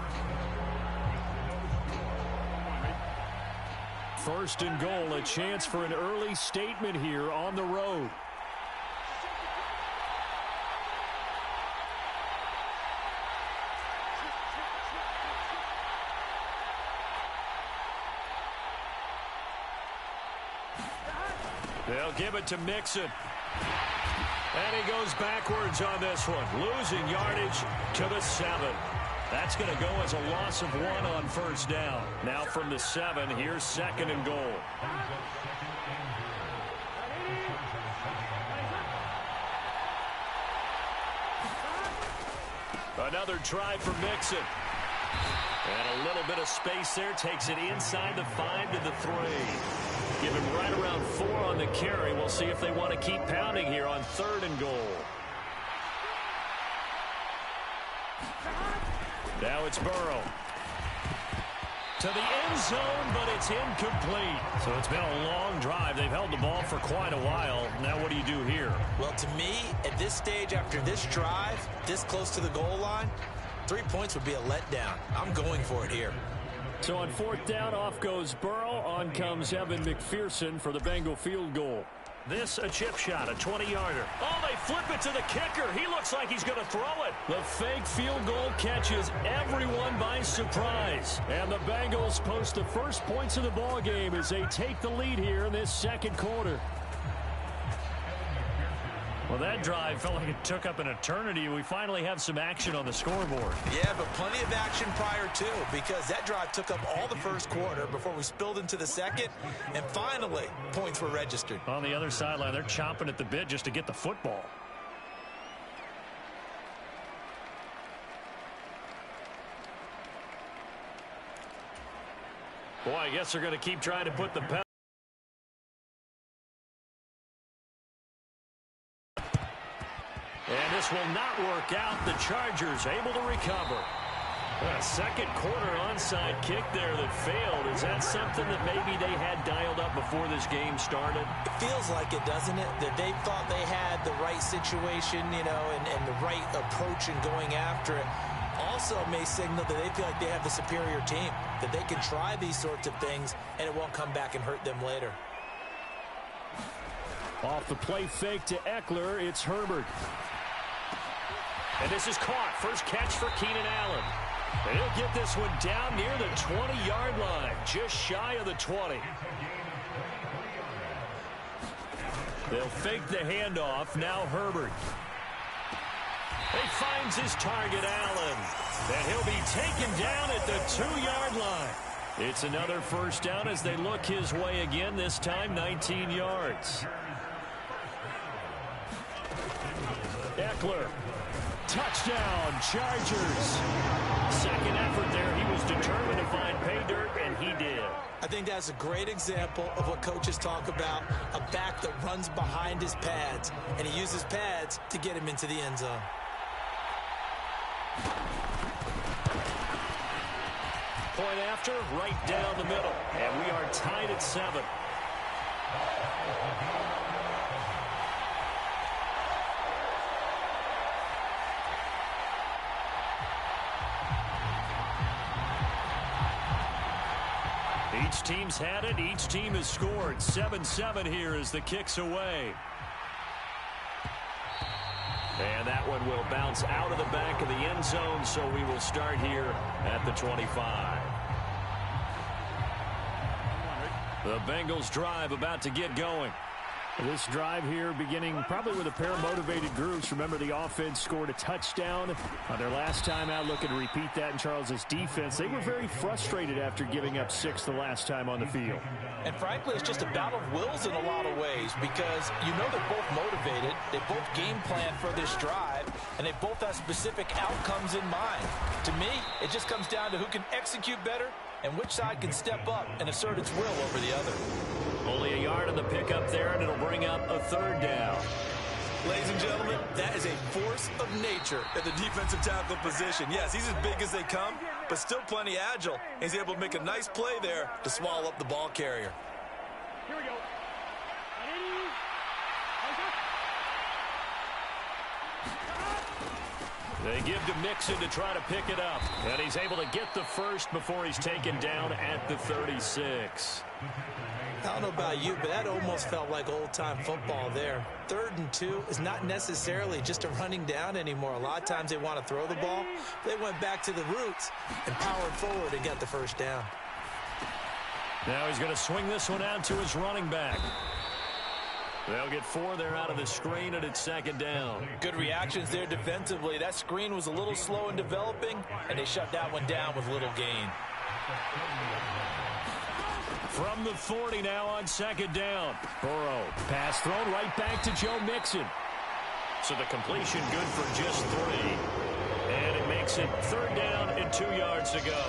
[SPEAKER 13] First and goal, a chance for an early statement here on the road. They'll give it to Mixon. And he goes backwards on this one, losing yardage to the 7. That's going to go as a loss of 1 on first down. Now from the 7, here's 2nd and goal. Another try for Mixon. And a little bit of space there, takes it inside the 5 to the 3. Give him right around 4 on the carry. We'll see if they want to keep pounding here on 3rd and goal. Now it's Burrow. To the end zone, but it's incomplete. So it's been a long drive. They've held the ball for quite a while. Now what do you do here?
[SPEAKER 14] Well, to me, at this stage, after this drive, this close to the goal line, 3 points would be a letdown. I'm going for it here.
[SPEAKER 13] So on 4th down, off goes Burrow. On comes Evan McPherson for the Bengal field goal. This a chip shot, a 20-yarder. Oh, they flip it to the kicker. He looks like he's going to throw it. The fake field goal catches everyone by surprise. And the Bengals post the first points of the ball game as they take the lead here in this 2nd quarter. Well, that drive felt like it took up an eternity. We finally have some action on the scoreboard.
[SPEAKER 14] Yeah, but plenty of action prior to, because that drive took up all the first quarter before we spilled into the 2nd, and finally, points were registered.
[SPEAKER 13] On the other sideline, they're chomping at the bit just to get the football. Boy, I guess they're going to keep trying to put the pedal. And this will not work out. The Chargers able to recover. A 2nd quarter onside kick there that failed. Is that something that maybe they had dialed up before this game started?
[SPEAKER 14] It feels like it, doesn't it? That they thought they had the right situation, you know, and the right approach in going after it. Also may signal that they feel like they have the superior team, that they can try these sorts of things and it won't come back and hurt them later.
[SPEAKER 13] Off the play fake to Eckler, it's Herbert. And this is caught. First catch for Keenan Allen. And he'll get this one down near the 20-yard line, just shy of the 20. They'll fake the handoff. Now Herbert. He finds his target, Allen. And he'll be taken down at the 2-yard line. It's another first down as they look his way again, this time 19 yards. Eckler. Touchdown, Chargers. 2nd effort there. He was determined to find pay dirt, and he did.
[SPEAKER 14] I think that's a great example of what coaches talk about, a back that runs behind his pads, and he uses pads to get him into the end zone.
[SPEAKER 13] Point after, right down the middle. And we are tied at 7. Each team's had it. Each team has scored. 7-7 here as the kick's away. And that one will bounce out of the back of the end zone, so we will start here at the 25. The Bengals drive about to get going.
[SPEAKER 17] This drive here beginning probably with a pair of motivated groups. Remember, the offense scored a touchdown on their last time out. Looking to repeat that in Charles's defense. They were very frustrated after giving up 6 the last time on the field.
[SPEAKER 14] And frankly, it's just a battle of wills in a lot of ways because you know they're both motivated. They both game plan for this drive, and they both have specific outcomes in mind. To me, it just comes down to who can execute better and which side can step up and assert its will over the other.
[SPEAKER 13] Only a yard on the pickup there, and it'll bring up a 3rd down.
[SPEAKER 14] Ladies and gentlemen, that is a force of nature at the defensive tackle position. Yes, he's as big as they come, but still plenty agile. He's able to make a nice play there to swallow up the ball carrier.
[SPEAKER 9] Here we go.
[SPEAKER 13] They give to Mixon to try to pick it up. And he's able to get the first before he's taken down at the 36.
[SPEAKER 14] I don't know about you, but that almost felt like old-time football there. 3rd and 2 is not necessarily just a running down anymore. A lot of times they want to throw the ball. They went back to the roots and powered forward and got the first down.
[SPEAKER 13] Now he's going to swing this one out to his running back. They'll get 4 there out of the screen, and it's 2nd down.
[SPEAKER 14] Good reactions there defensively. That screen was a little slow in developing, and they shut that one down with little gain.
[SPEAKER 13] From the 40 now on 2nd down. Burrow, pass thrown right back to Joe Mixon. So the completion good for just 3. And it makes it 3rd down and 2 yards to go.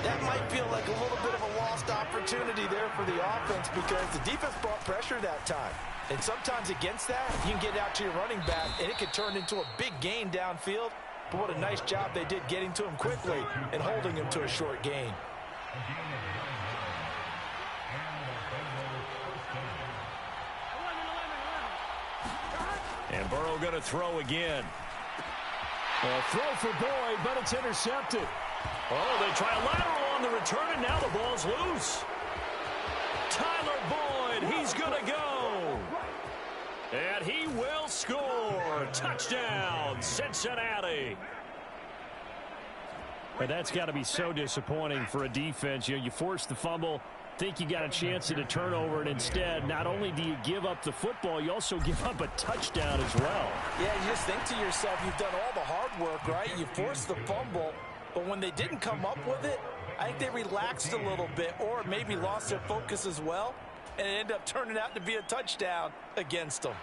[SPEAKER 14] That might feel like a little bit of a lost opportunity there for the offense because the defense brought pressure that time. And sometimes against that, you can get out to your running back, and it can turn into a big gain downfield. But what a nice job they did getting to him quickly and holding him to a short gain.
[SPEAKER 13] And Burrow going to throw again.
[SPEAKER 17] A throw for Boyd, but it's intercepted.
[SPEAKER 13] Oh, they try a lateral on the return, and now the ball's loose. Tyler Boyd, he's going to go. And he will score. Touchdown, Cincinnati.
[SPEAKER 17] But that's got to be so disappointing for a defense. You force the fumble, think you got a chance at a turnover, and instead, not only do you give up the football, you also give up a touchdown as well.
[SPEAKER 14] Yeah, you just think to yourself, you've done all the hard work, right? You forced the fumble, but when they didn't come up with it, I think they relaxed a little bit or maybe lost their focus as well, and it ended up turning out to be a touchdown against them.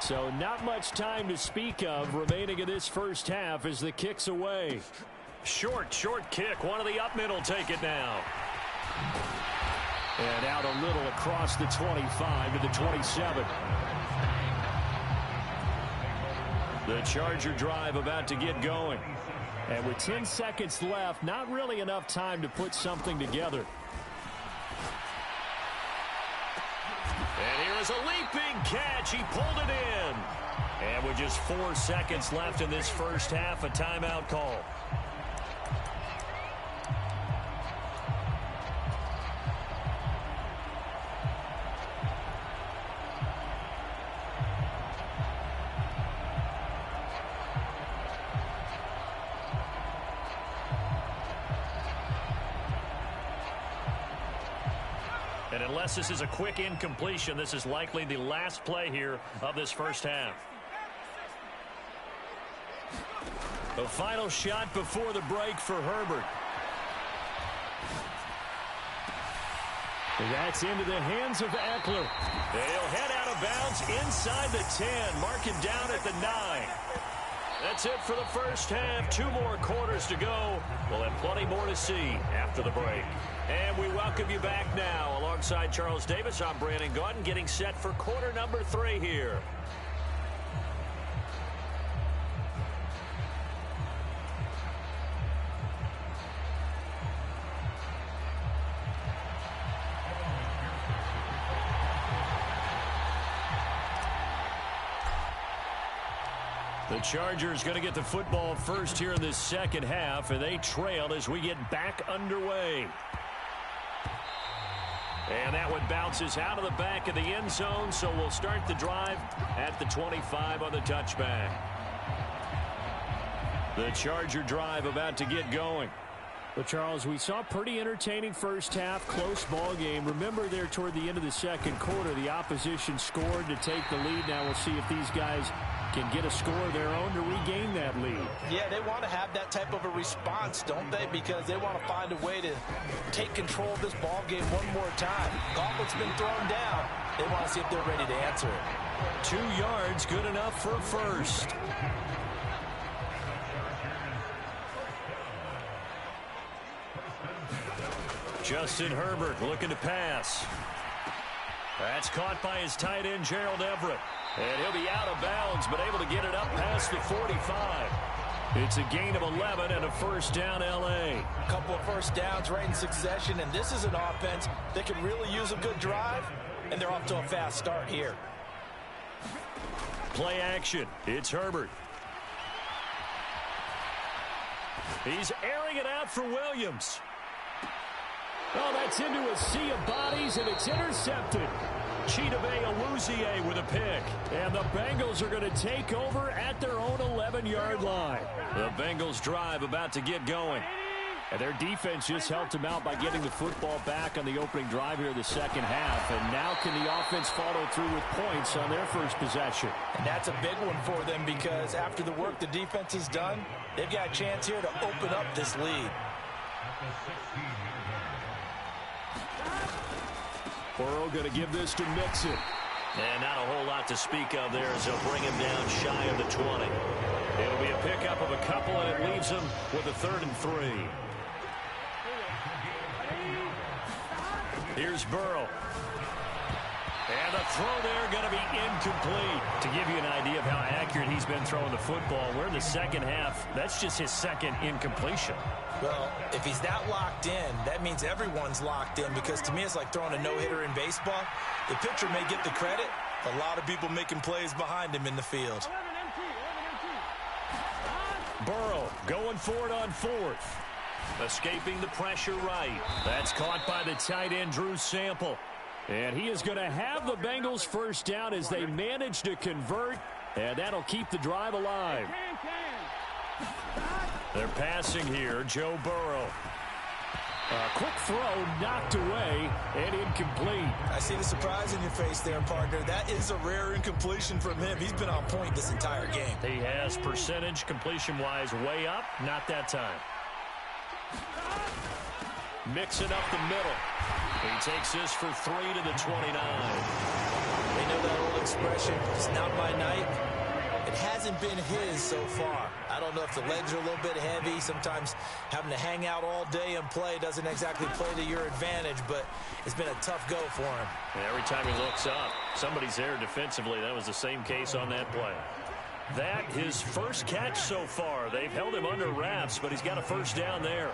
[SPEAKER 17] So not much time to speak of remaining in this first half as the kick's away.
[SPEAKER 13] Short kick. One of the up middle take it now.
[SPEAKER 17] And out a little across the 25 to the 27.
[SPEAKER 13] The Charger drive about to get going.
[SPEAKER 17] And with 10 seconds left, not really enough time to put something together.
[SPEAKER 13] And here is a leaping catch. He pulled it in. And with just 4 seconds left in this first half, a timeout call. And unless this is a quick incompletion, this is likely the last play here of this first half. The final shot before the break for Herbert.
[SPEAKER 17] And that's into the hands of Eckler.
[SPEAKER 13] They'll head out of bounds inside the 10. Mark it down at the 9. That's it for the first half. 2 more quarters to go. We'll have plenty more to see after the break. And we welcome you back now. Alongside Charles Davis, I'm Brandon Gaudin, getting set for quarter number 3 here. The Chargers going to get the football first here in this second half, and they trail as we get back underway. And that one bounces out of the back of the end zone, so we'll start the drive at the 25 on the touchback. The Charger drive about to get going.
[SPEAKER 17] Well, Charles, we saw pretty entertaining first half, close ball game. Remember there toward the end of the second quarter, the opposition scored to take the lead. Now we'll see if these guys can get a score of their own to regain that lead.
[SPEAKER 14] Yeah, they want to have that type of a response, don't they? Because they want to find a way to take control of this ball game one more time. Gauntlet's been thrown down. They want to see if they're ready to answer it.
[SPEAKER 13] 2 yards, good enough for a first. Justin Herbert looking to pass. That's caught by his tight end, Gerald Everett. And he'll be out of bounds, but able to get it up past the 45. It's a gain of 11 and a first down, L.A.
[SPEAKER 14] A couple of first downs right in succession, and this is an offense that can really use a good drive, and they're off to a fast start here.
[SPEAKER 13] Play action. It's Herbert. He's airing it out for Williams.
[SPEAKER 17] Oh, that's into a sea of bodies, and it's intercepted.
[SPEAKER 13] Chidobe Awuzie with a pick.
[SPEAKER 17] And the Bengals are going to take over at their own 11-yard line.
[SPEAKER 13] The Bengals drive about to get going.
[SPEAKER 17] And their defense just helped them out by getting the football back on the opening drive here the second half. And now can the offense follow through with points on their first possession?
[SPEAKER 14] And that's a big one for them because after the work the defense has done, they've got a chance here to open up this lead.
[SPEAKER 17] Burrow going to give this to Mixon.
[SPEAKER 13] And not a whole lot to speak of there as they'll bring him down shy of the 20. It'll be a pickup of a couple, and it leaves him with a 3rd and 3. Here's Burrow. And the throw there going to be incomplete. To give you an idea of how accurate he's been throwing the football, we're in the second half. That's just his second incompletion.
[SPEAKER 14] Well, if he's that locked in, that means everyone's locked in because to me it's like throwing a no-hitter in baseball. The pitcher may get the credit. A lot of people making plays behind him in the field.
[SPEAKER 13] Burrow going for it on 4th. Escaping the pressure right. That's caught by the tight end, Drew Sample.
[SPEAKER 17] And he is going to have the Bengals first down as they manage to convert, and that'll keep the drive alive.
[SPEAKER 13] They're passing here, Joe Burrow.
[SPEAKER 17] A quick throw knocked away and incomplete.
[SPEAKER 14] I see the surprise in your face there, partner. That is a rare incompletion from him. He's been on point this entire game.
[SPEAKER 13] He has percentage completion-wise way up. Not that time. Mixing up the middle. He takes this for 3 to the 29.
[SPEAKER 14] They know that old expression, it's not my night. It hasn't been his so far. I don't know if the legs are a little bit heavy. Sometimes having to hang out all day and play doesn't exactly play to your advantage, but it's been a tough go for him.
[SPEAKER 13] And every time he looks up, somebody's there defensively. That was the same case on that play. That, his first catch so far. They've held him under wraps, but he's got a first down there.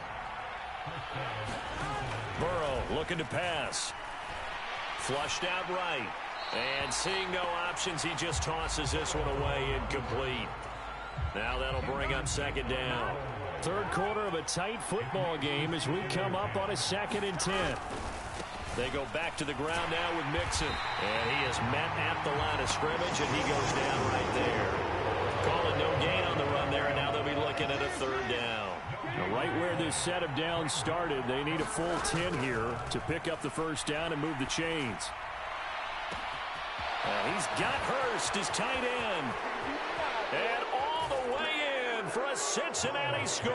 [SPEAKER 13] Burrow looking to pass. Flushed out right. And seeing no options, he just tosses this one away, incomplete. Now that'll bring up second down.
[SPEAKER 17] Third quarter of a tight football game as we come up on a 2nd and 10.
[SPEAKER 13] They go back to the ground now with Mixon. And he is met at the line of scrimmage, and he goes down right there. Call it no gain on the run there, and now they'll be looking at a 3rd down.
[SPEAKER 17] Now right where this set of downs started, they need a full 10 here to pick up the first down and move the chains.
[SPEAKER 13] He's got Hurst, his tight end. And all the way in for a Cincinnati score.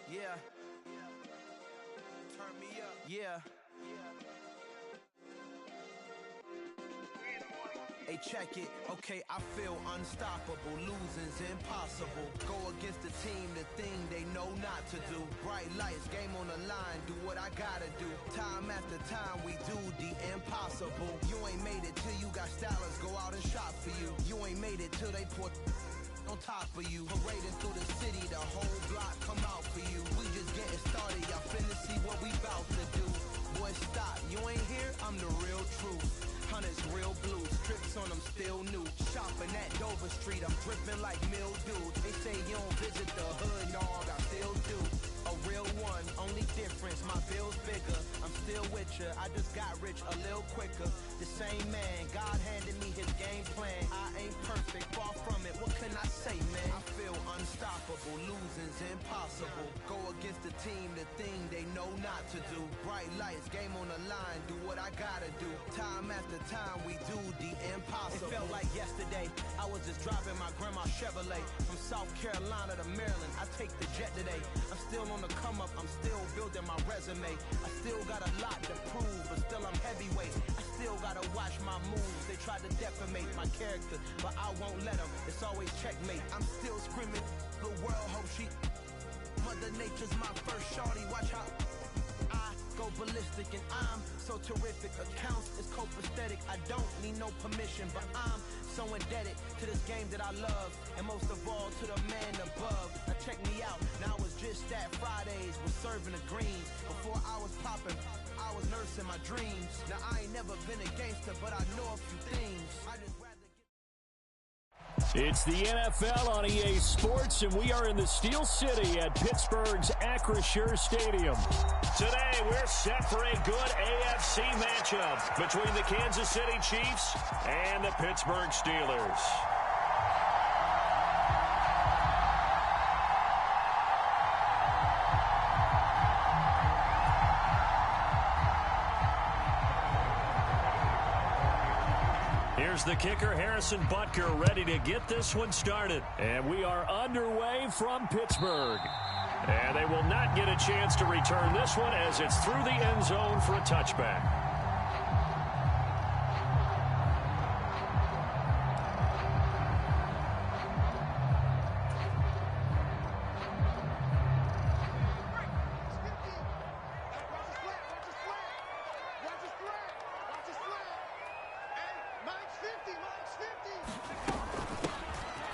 [SPEAKER 2] Yeah. Turn me up. Yeah. Hey, check it. Okay, I feel unstoppable. Losing's impossible. Go against the team, the thing they know not to do. Bright lights, game on the line. Do what I gotta do. Time after time, we do the impossible. You ain't made it till you got stylists go out and shop for you. You ain't made it till they put on top of you. Parading through the city, the whole block come out for you. We just getting started, y'all finna see what we bout to do. Boy, stop, you ain't here, I'm the real truth. Hunters real blue, strips on them still new. Shopping at Dover Street, I'm dripping like mildew. They say you don't visit the hood, dog, I still do. A real one, only difference, my bill's bigger. I'm still with ya, I just got rich a little quicker. The same man, God handed me his game plan. I ain't perfect, far from it, what can I say, man? I feel unstoppable, losing's impossible. Go against the team, the thing they know not to do. Bright lights, game on the line, do what I gotta do. Time after time, we do the impossible. It felt like yesterday, I was just driving my grandma's Chevrolet. From South Carolina to Maryland, I take the jet today. I'm still on the come up, I'm still building my resume. I still got a lot to prove, but still I'm heavyweight. I still gotta watch my moves. They try to defamate my character, but I won't let them. It's always checkmate. I'm still screaming, the world hope she. Mother Nature's my first shorty, watch how I go ballistic and I'm so terrific. Accounts is copacetic. I don't need no permission, but I'm so indebted to this game that I love, and most of all to the man above. Now check me out, now it's just that Fridays was serving the greens. Before I was popping, I was nursing my dreams. Now I ain't never been a gangster, but I know a few things. I just rather
[SPEAKER 17] It's the NFL on EA Sports, and we are in the Steel City at Pittsburgh's Acrisure Stadium. Today, we're set for a good AFC matchup between the Kansas City Chiefs and the Pittsburgh Steelers. Here's the kicker, Harrison Butker, ready to get this one started. And we are underway from Pittsburgh. And they will not get a chance to return this one as it's through the end zone for a touchback.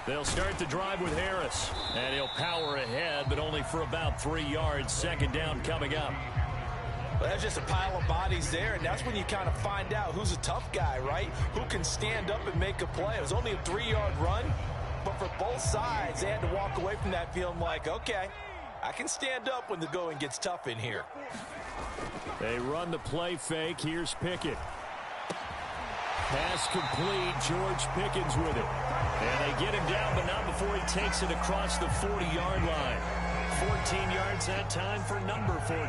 [SPEAKER 17] They'll start the drive with Harris, and he'll power ahead, but only for about 3 yards. Second down coming up.
[SPEAKER 14] Well, that's just a pile of bodies there, and that's when you kind of find out who's a tough guy, right? Who can stand up and make a play. It was only a 3-yard run, but for both sides, they had to walk away from that feeling like, okay, I can stand up when the going gets tough in here.
[SPEAKER 17] They run the play fake. Here's Pickett. Pass complete. George Pickens with it. And they get him down, but not before he takes it across the 40-yard line. 14 yards that time for number 14.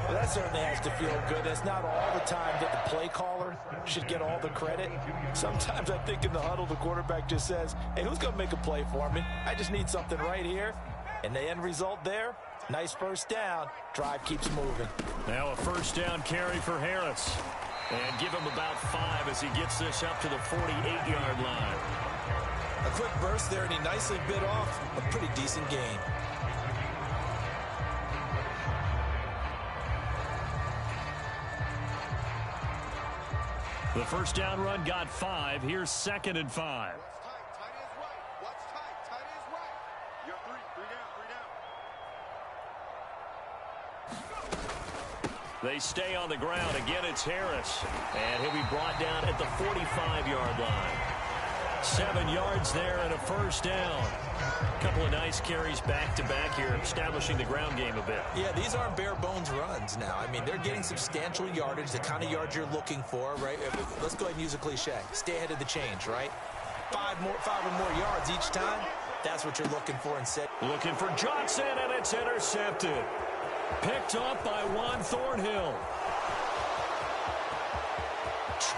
[SPEAKER 14] Well, that certainly has to feel good. It's not all the time that the play caller should get all the credit. Sometimes I think in the huddle, the quarterback just says, hey, who's going to make a play for me? I just need something right here. And the end result there, nice first down. Drive keeps moving.
[SPEAKER 17] Now a first down carry for Harris. And give him about 5 as he gets this up to the 48-yard line.
[SPEAKER 14] A quick burst there, and he nicely bit off a pretty decent gain.
[SPEAKER 17] The first down run got 5. Here's 2nd and 5. They stay on the ground. Again, it's Harris. And he'll be brought down at the 45-yard line. 7 yards there and a first down. A couple of nice carries back-to-back here, establishing the ground game a bit.
[SPEAKER 14] Yeah, these aren't bare-bones runs now. I mean, they're getting substantial yardage, the kind of yards you're looking for, right? Let's go ahead and use a cliche. Stay ahead of the change, right? 5 or more yards each time. That's what you're looking for instead.
[SPEAKER 17] Looking for Johnson, and it's intercepted. Picked up by Juan Thornhill.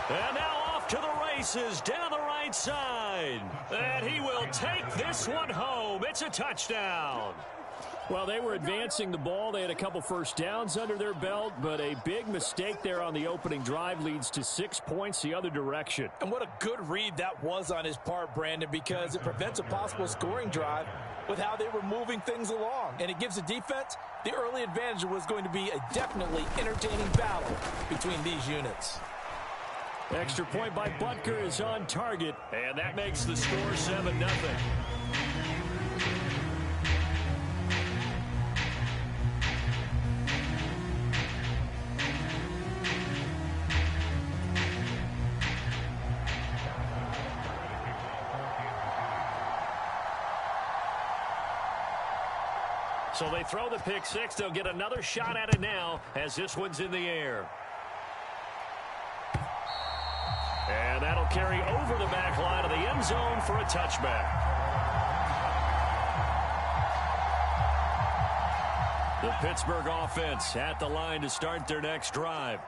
[SPEAKER 17] And now off to the races down the right side. And he will take this one home. It's a touchdown. Well, they were advancing the ball. They had a couple first downs under their belt, but a big mistake there on the opening drive leads to 6 points the other direction.
[SPEAKER 14] And what a good read that was on his part, Brandon, because it prevents a possible scoring drive with how they were moving things along. And it gives the defense the early advantage. Was going to be a definitely entertaining battle between these units.
[SPEAKER 17] Extra point by Butker is on target, and that makes the score 7-0. So they throw the pick six. They'll get another shot at it now as this one's in the air. And that'll carry over the back line of the end zone for a touchback. The Pittsburgh offense at the line to start their next drive.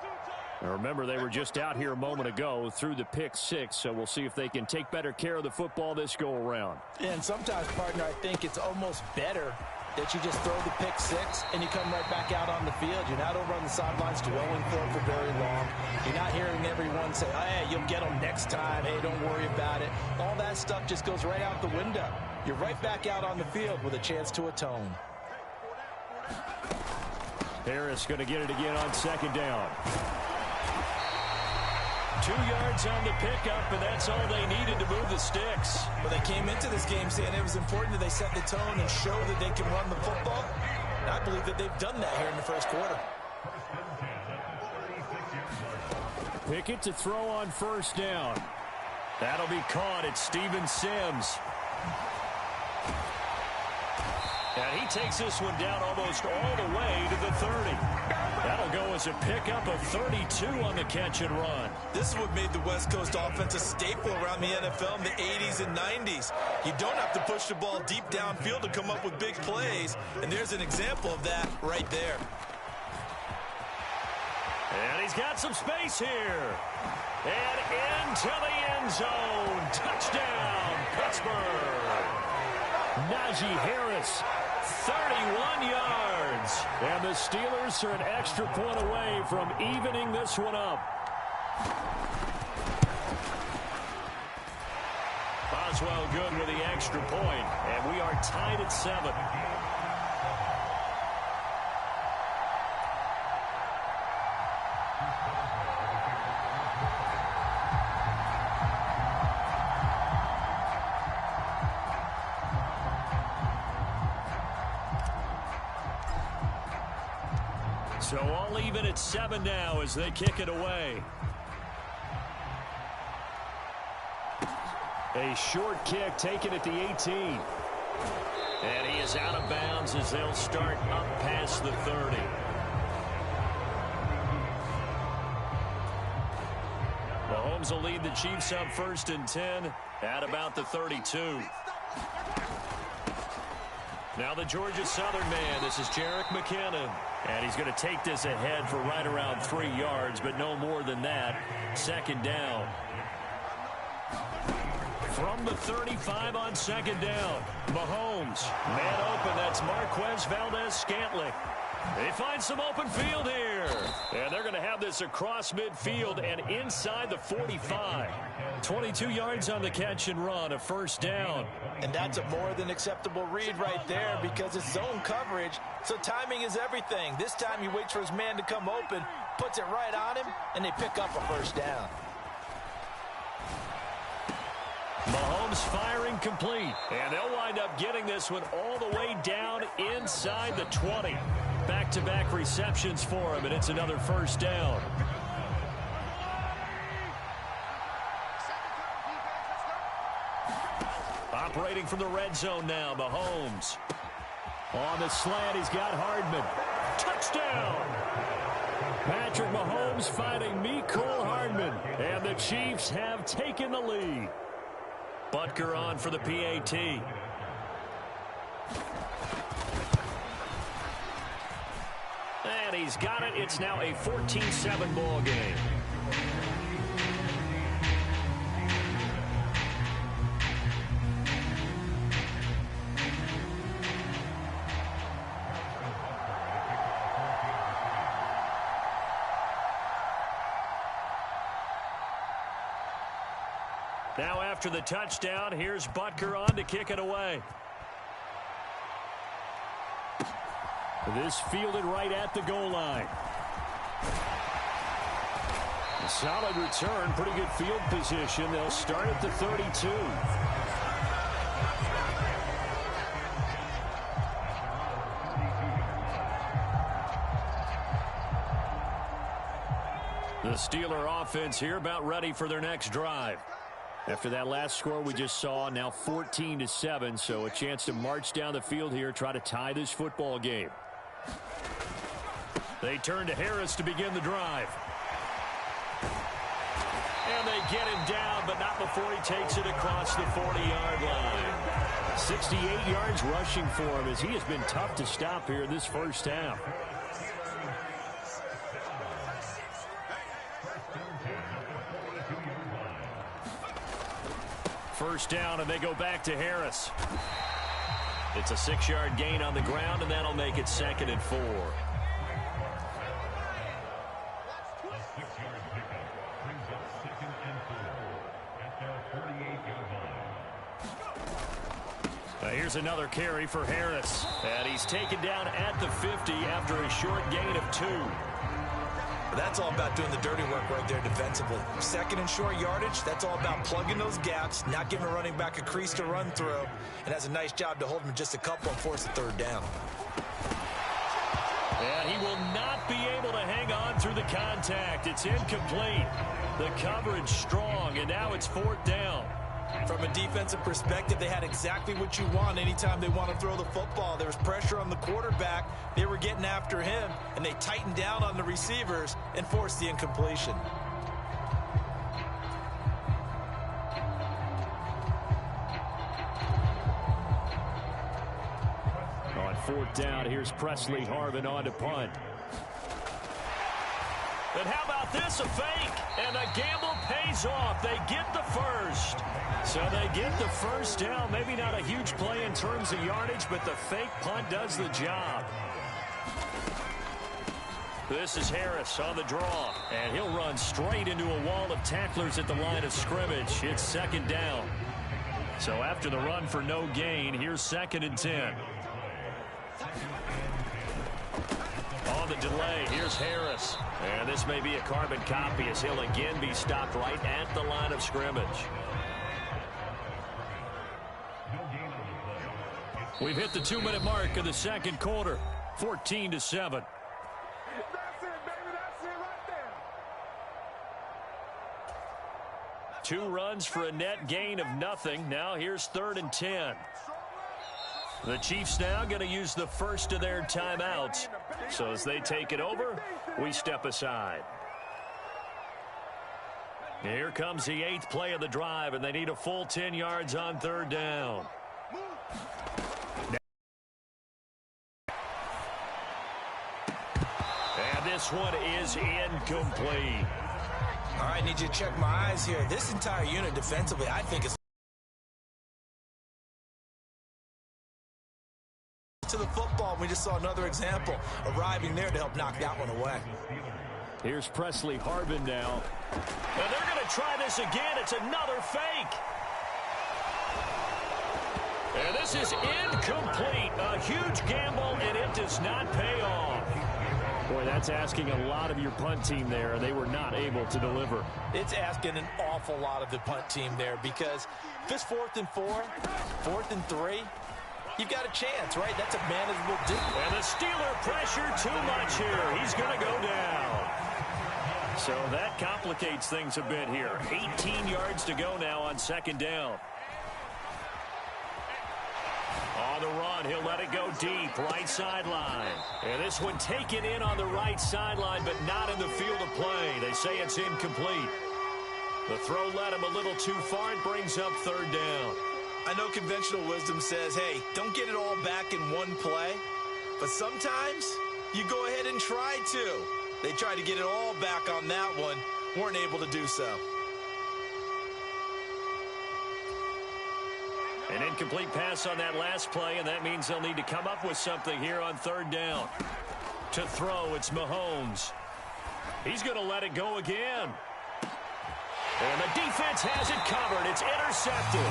[SPEAKER 17] Now remember, they were just out here a moment ago through the pick six, so we'll see if they can take better care of the football this go-around.
[SPEAKER 14] And sometimes, partner, I think it's almost better that you just throw the pick six and you come right back out on the field. You're not over on the sidelines dwelling for it for very long. You're not hearing everyone say, hey, you'll get them next time. Hey, don't worry about it. All that stuff just goes right out the window. You're right back out on the field with a chance to atone.
[SPEAKER 17] Harris going to get it again on second down. 2 yards on the pickup, and that's all they needed to move the sticks.
[SPEAKER 14] Well, they came into this game saying it was important that they set the tone and show that they can run the football. And I believe that they've done that here in the first quarter.
[SPEAKER 17] Pickett to throw on first down. That'll be caught at Steven Sims. And he takes this one down almost all the way to the 30. That'll go as a pickup of 32 on the catch and run.
[SPEAKER 14] This is what made the West Coast offense a staple around the NFL in the 80s and 90s. You don't have to push the ball deep downfield to come up with big plays, and there's an example of that right there.
[SPEAKER 17] And he's got some space here. And into the end zone. Touchdown, Pittsburgh. Najee Harris, 31 yards. And the Steelers are an extra point away from evening this one up. Boswell good with the extra point, and we are tied at 7. So all even at 7 now as they kick it away. A short kick taken at the 18. And he is out of bounds as they'll start up past the 30. Mahomes will lead the Chiefs up 1st and 10 at about the 32. Now the Georgia Southern man. This is Jerick McKinnon. And he's going to take this ahead for right around 3 yards, but no more than that. 2nd down. From the 35 on 2nd down. Mahomes. Man open. That's Marquez Valdez-Scantling. They find some open field here. And they're going to have this across midfield and inside the 45. 22 yards on the catch and run, a 1st down.
[SPEAKER 14] And that's a more than acceptable read right there because it's zone coverage, so timing is everything. This time he waits for his man to come open, puts it right on him, and they pick up a 1st down.
[SPEAKER 17] Mahomes firing complete. And they'll wind up getting this one all the way down inside the 20. Back-to-back receptions for him, and it's another 1st down. Operating from the red zone now, Mahomes. On the slant, he's got Hardman. Touchdown! Patrick Mahomes finding Mecole Hardman. And the Chiefs have taken the lead. Butker on for the PAT. And he's got it. It's now a 14-7 ball game.
[SPEAKER 13] Now after the touchdown, here's Butker on to kick it away. This fielded right at the goal line. A solid return, pretty good field position. They'll start at the 32. The Steeler offense here about ready for their next drive. After that last score we just saw, now 14-7, so a chance to march down the field here, try to tie this football game. They turn to Harris to begin the drive. And they get him down, but not before he takes it across the 40-yard line. 68 yards rushing for him as he has been tough to stop here this first half. First down, and they go back to Harris. It's a 6-yard gain on the ground, and that'll make it 2nd and 4. Here's another carry for Harris. And he's taken down at the 50 after a short gain of 2.
[SPEAKER 14] That's all about doing the dirty work right there defensively. 2nd and short yardage, that's all about plugging those gaps, not giving a running back a crease to run through, and has a nice job to hold him just a couple and force a 3rd down.
[SPEAKER 13] And he will not be able to hang on through the contact. It's incomplete. The coverage strong, and now it's 4th down.
[SPEAKER 14] From a defensive perspective, they had exactly what you want anytime they want to throw the football. There was pressure on the quarterback. They were getting after him, and they tightened down on the receivers and forced the incompletion.
[SPEAKER 13] On 4th down, here's Presley Harvin on to punt. And how about this, a fake? And the gamble pays off. They get the first. So they get the first down. Maybe not a huge play in terms of yardage, but the fake punt does the job. This is Harris on the draw. And he'll run straight into a wall of tacklers at the line of scrimmage. It's 2nd down. So after the run for no gain, here's 2nd and 10. On the delay, here's Harris. And this may be a carbon copy as he'll again be stopped right at the line of scrimmage. We've hit the 2-minute mark of the 2nd quarter. 14-7.
[SPEAKER 9] That's it, baby. That's it right there.
[SPEAKER 13] 2 runs for a net gain of nothing. Now here's 3rd and 10. The Chiefs now going to use the first of their timeouts. So as they take it over, we step aside. Here comes the 8th play of the drive, and they need a full 10 yards on 3rd down. And this one is incomplete.
[SPEAKER 14] All right, need you to check my eyes here. This entire unit defensively, I think, is to the football. We just saw another example arriving there to help knock that one away.
[SPEAKER 13] Here's Presley Harvin now. And they're going to try this again. It's another fake. And this is incomplete. A huge gamble, and it does not pay off. Boy, that's asking a lot of your punt team there. They were not able to deliver.
[SPEAKER 14] It's asking an awful lot of the punt team there because if it's 4th and 4, 4th and 3, you've got a chance, right? That's a manageable deal.
[SPEAKER 13] And the Steeler pressure too much here. He's going to go down. So that complicates things a bit here. 18 yards to go now on 2nd down. On the run, he'll let it go deep, right sideline. And this one taken in on the right sideline, but not in the field of play. They say it's incomplete. The throw led him a little too far. It brings up 3rd down.
[SPEAKER 14] I know conventional wisdom says, hey, don't get it all back in one play. But sometimes you go ahead and try to. They tried to get it all back on that one. Weren't able to do so.
[SPEAKER 13] An incomplete pass on that last play, and that means they'll need to come up with something here on 3rd down. To throw, it's Mahomes. He's going to let it go again. And the defense has it covered. It's intercepted.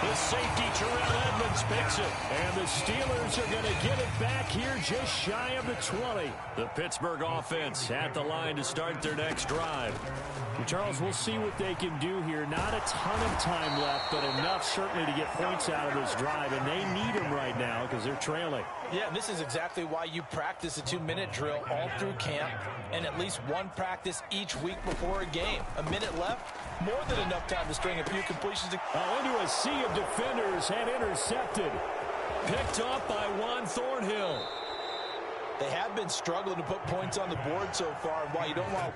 [SPEAKER 13] The safety, Terrell Edmonds, picks it. And the Steelers are going to get it back here just shy of the 20. The Pittsburgh offense at the line to start their next drive.
[SPEAKER 17] And Charles, we'll see what they can do here. Not a ton of time left, but enough certainly to get points out of this drive. And they need them right now because they're trailing.
[SPEAKER 14] Yeah, and this is exactly why you practice a 2-minute drill all through camp and at least one practice each week before a game. A minute left, more than enough time to string a few completions.
[SPEAKER 17] Into a sea of defenders and intercepted.
[SPEAKER 13] Picked up by Juan Thornhill.
[SPEAKER 14] They have been struggling to put points on the board so far. While you don't want...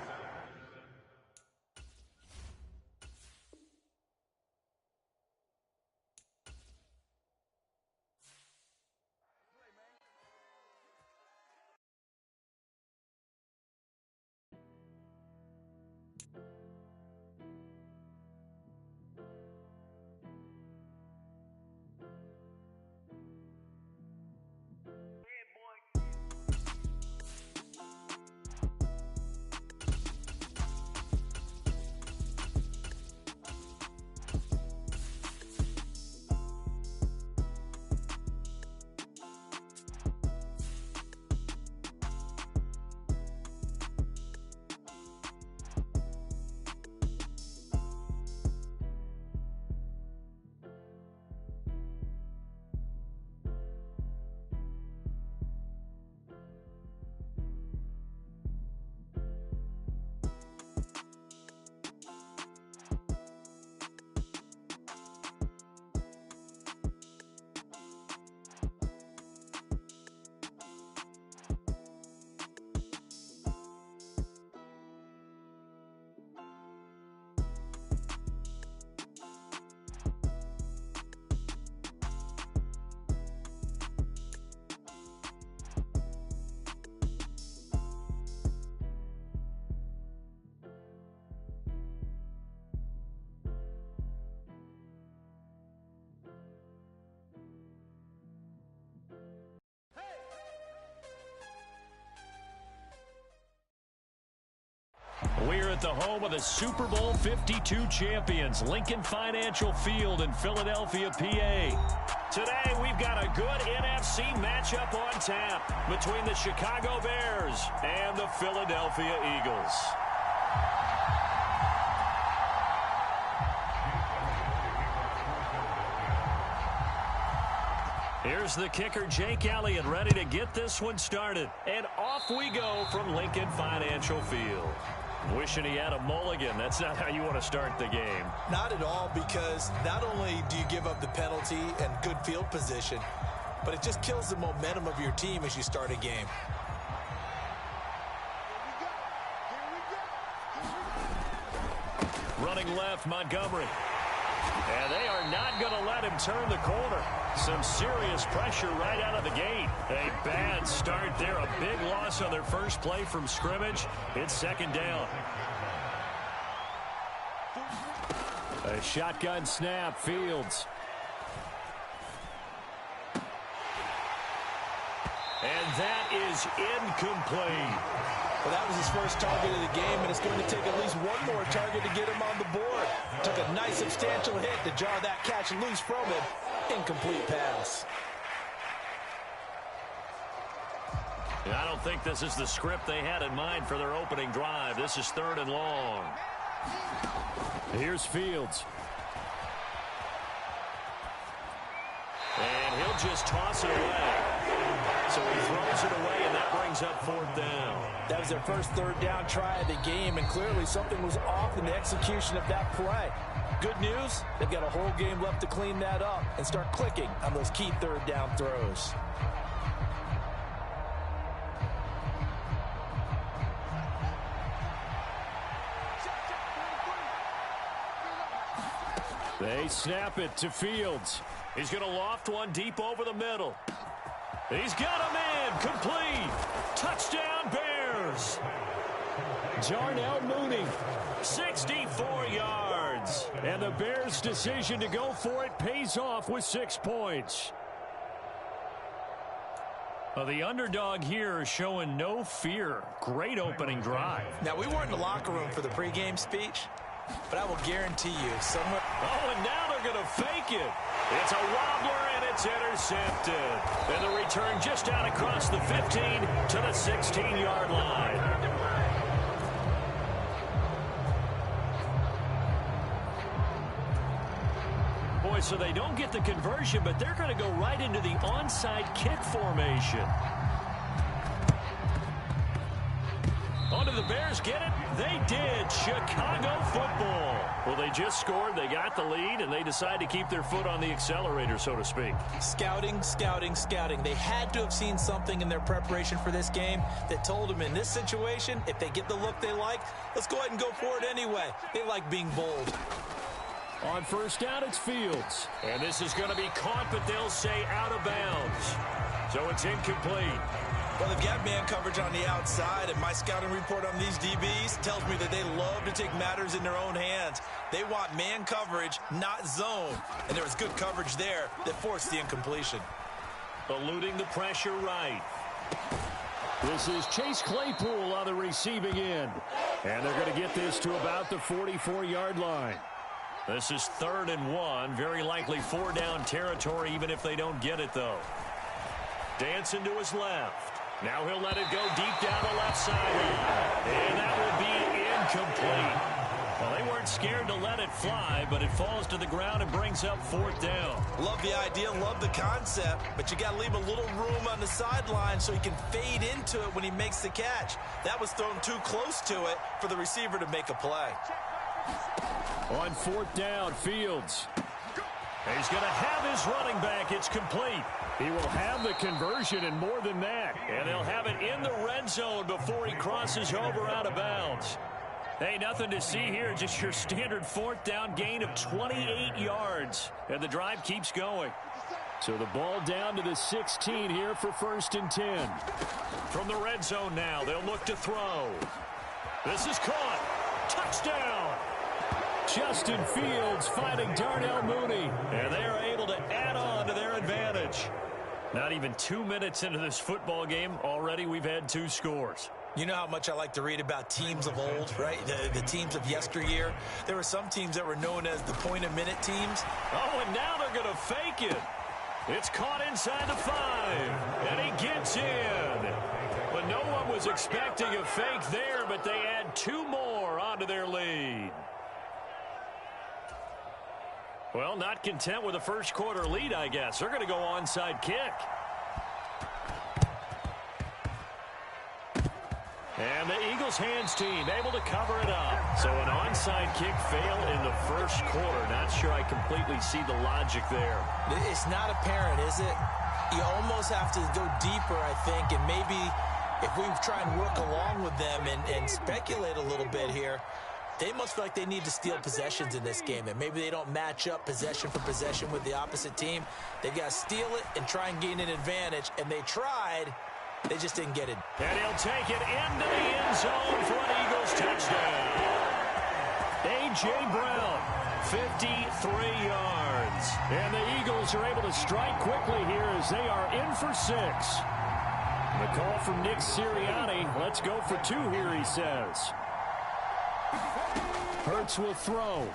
[SPEAKER 13] We're at the home of the Super Bowl 52 champions, Lincoln Financial Field in Philadelphia, PA. Today, we've got a good NFC matchup on tap between the Chicago Bears and the Philadelphia Eagles. Here's the kicker, Jake Elliott, ready to get this one started. And off we go from Lincoln Financial Field. Wishing he had a mulligan. That's not how you want to start the game.
[SPEAKER 14] Not at all, because not only do you give up the penalty and good field position, but it just kills the momentum of your team as you start a game.
[SPEAKER 13] Running left, Montgomery. And they are not going to let him turn the corner. Some serious pressure right out of the gate. A bad start there. A big loss on their first play from scrimmage. It's second down.
[SPEAKER 17] A shotgun snap, Fields.
[SPEAKER 13] And that is incomplete.
[SPEAKER 14] Well, that was his first target of the game, and it's going to take at least one more target to get him on the board. Took a nice substantial hit to jar that catch loose from him. Incomplete pass.
[SPEAKER 13] I don't think this is the script they had in mind for their opening drive. This is 3rd and long.
[SPEAKER 17] Here's Fields.
[SPEAKER 13] And he'll just toss it away. So he throws it away, and that brings up 4th down.
[SPEAKER 14] That was their first 3rd down try of the game, and clearly something was off in the execution of that play. Good news, they've got a whole game left to clean that up and start clicking on those key 3rd down throws.
[SPEAKER 17] They snap it to Fields.
[SPEAKER 13] He's going to loft one deep over the middle. He's got him in. Complete. Touchdown, Bears.
[SPEAKER 17] Darnell Mooney.
[SPEAKER 13] 64 yards.
[SPEAKER 17] And the Bears' decision to go for it pays off with 6 points.
[SPEAKER 13] The underdog here is showing no fear. Great opening drive.
[SPEAKER 14] Now, we weren't in the locker room for the pregame speech, but I will guarantee you somewhere.
[SPEAKER 13] Oh, and now they're going to fake it. It's a wobbler, and it's intercepted. And the return just out across the 15 to the 16-yard line. Boy, so they don't get the conversion, but they're going to go right into the onside kick formation. Oh, did the Bears get it? They did. Chicago football. Well, they just scored. They got the lead, and they decide to keep their foot on the accelerator, so to speak.
[SPEAKER 14] Scouting, scouting, scouting. They had to have seen something in their preparation for this game that told them in this situation, if they get the look they like, let's go ahead and go for it anyway. They like being bold.
[SPEAKER 13] On first down, it's Fields. And this is going to be caught, but they'll say out of bounds. So it's incomplete.
[SPEAKER 14] Well, they've got man coverage on the outside, and my scouting report on these DBs tells me that they love to take matters in their own hands. They want man coverage, not zone. And there was good coverage there that forced the incompletion.
[SPEAKER 13] Eluding the pressure right. This is Chase Claypool on the receiving end. And they're going to get this to about the 44-yard line. This is 3rd and 1. Very likely 4-down territory, even if they don't get it, though. Dancing to his left. Now he'll let it go deep down the left sideline. And that will be incomplete. Well, they weren't scared to let it fly, but it falls to the ground and brings up 4th down.
[SPEAKER 14] Love the idea, love the concept, but you got to leave a little room on the sideline so he can fade into it when he makes the catch. That was thrown too close to it for the receiver to make a play.
[SPEAKER 13] On 4th down, Fields. He's going to have his running back. It's complete. He will have the conversion and more than that. And they'll have it in the red zone before he crosses over out of bounds. Hey, nothing to see here. Just your standard 4th down gain of 28 yards. And the drive keeps going. So the ball down to the 16 here for 1st and 10. From the red zone now, they'll look to throw. This is caught. Touchdown. Justin Fields fighting Darnell Mooney. And they are able to add on to their advantage. Not even 2 minutes into this football game, already we've had 2 scores.
[SPEAKER 14] You know how much I like to read about teams of old, right? The teams of yesteryear. There were some teams that were known as the point-a-minute teams.
[SPEAKER 13] Oh, and now they're going to fake it. It's caught inside the 5, and he gets in. But no one was expecting a fake there, but they add 2 more onto their lead. Well, not content with a first quarter lead, I guess. They're going to go onside kick. And the Eagles hands team able to cover it up. So an onside kick fail in the first quarter. Not sure I completely see the logic there.
[SPEAKER 14] It's not apparent, is it? You almost have to go deeper, I think, and maybe if we try and work along with them and speculate a little bit here, they must feel like they need to steal possessions in this game, and maybe they don't match up possession for possession with the opposite team. They've got to steal it and try and gain an advantage, and they tried. They just didn't get it.
[SPEAKER 13] And he'll take it into the end zone for an Eagles touchdown. A.J. Brown, 53 yards. And the Eagles are able to strike quickly here as they are in for 6. The call from Nick Sirianni. Let's go for 2 here, he says. Hurts will throw.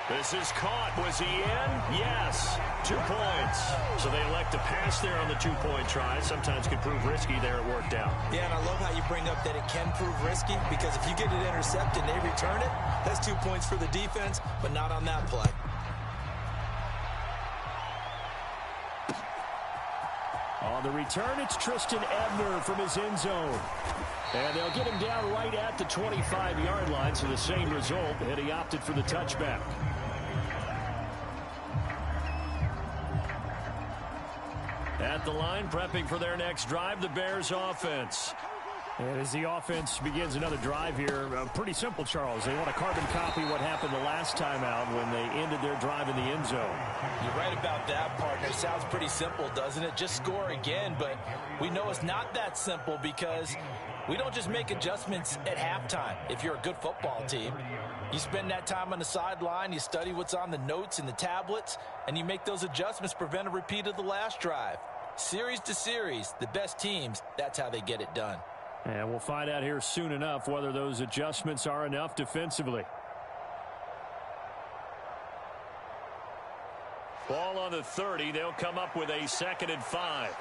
[SPEAKER 13] This is caught. Was he in? Yes. 2 points. So they elect to pass there on the 2-point try. Sometimes can prove risky there. It worked out.
[SPEAKER 14] Yeah, and I love how you bring up that it can prove risky, because if you get it intercepted and they return it, that's 2 points for the defense, but not on that play.
[SPEAKER 13] On the return, it's Tristan Ebner from his end zone. And they'll get him down right at the 25-yard line, so the same result, and he opted for the touchback. At the line, prepping for their next drive, the Bears offense. And as the offense begins another drive here, pretty simple, Charles. They want to carbon copy what happened the last time out when they ended their drive in the end zone.
[SPEAKER 14] You're right about that, partner. Sounds pretty simple, doesn't it? Just score again, but we know it's not that simple because we don't just make adjustments at halftime. If you're a good football team, you spend that time on the sideline, you study what's on the notes and the tablets, and you make those adjustments, prevent a repeat of the last drive. Series to series, the best teams, that's how they get it done.
[SPEAKER 17] And we'll find out here soon enough whether those adjustments are enough defensively. Ball on the 30. They'll come up with a 2nd and 5.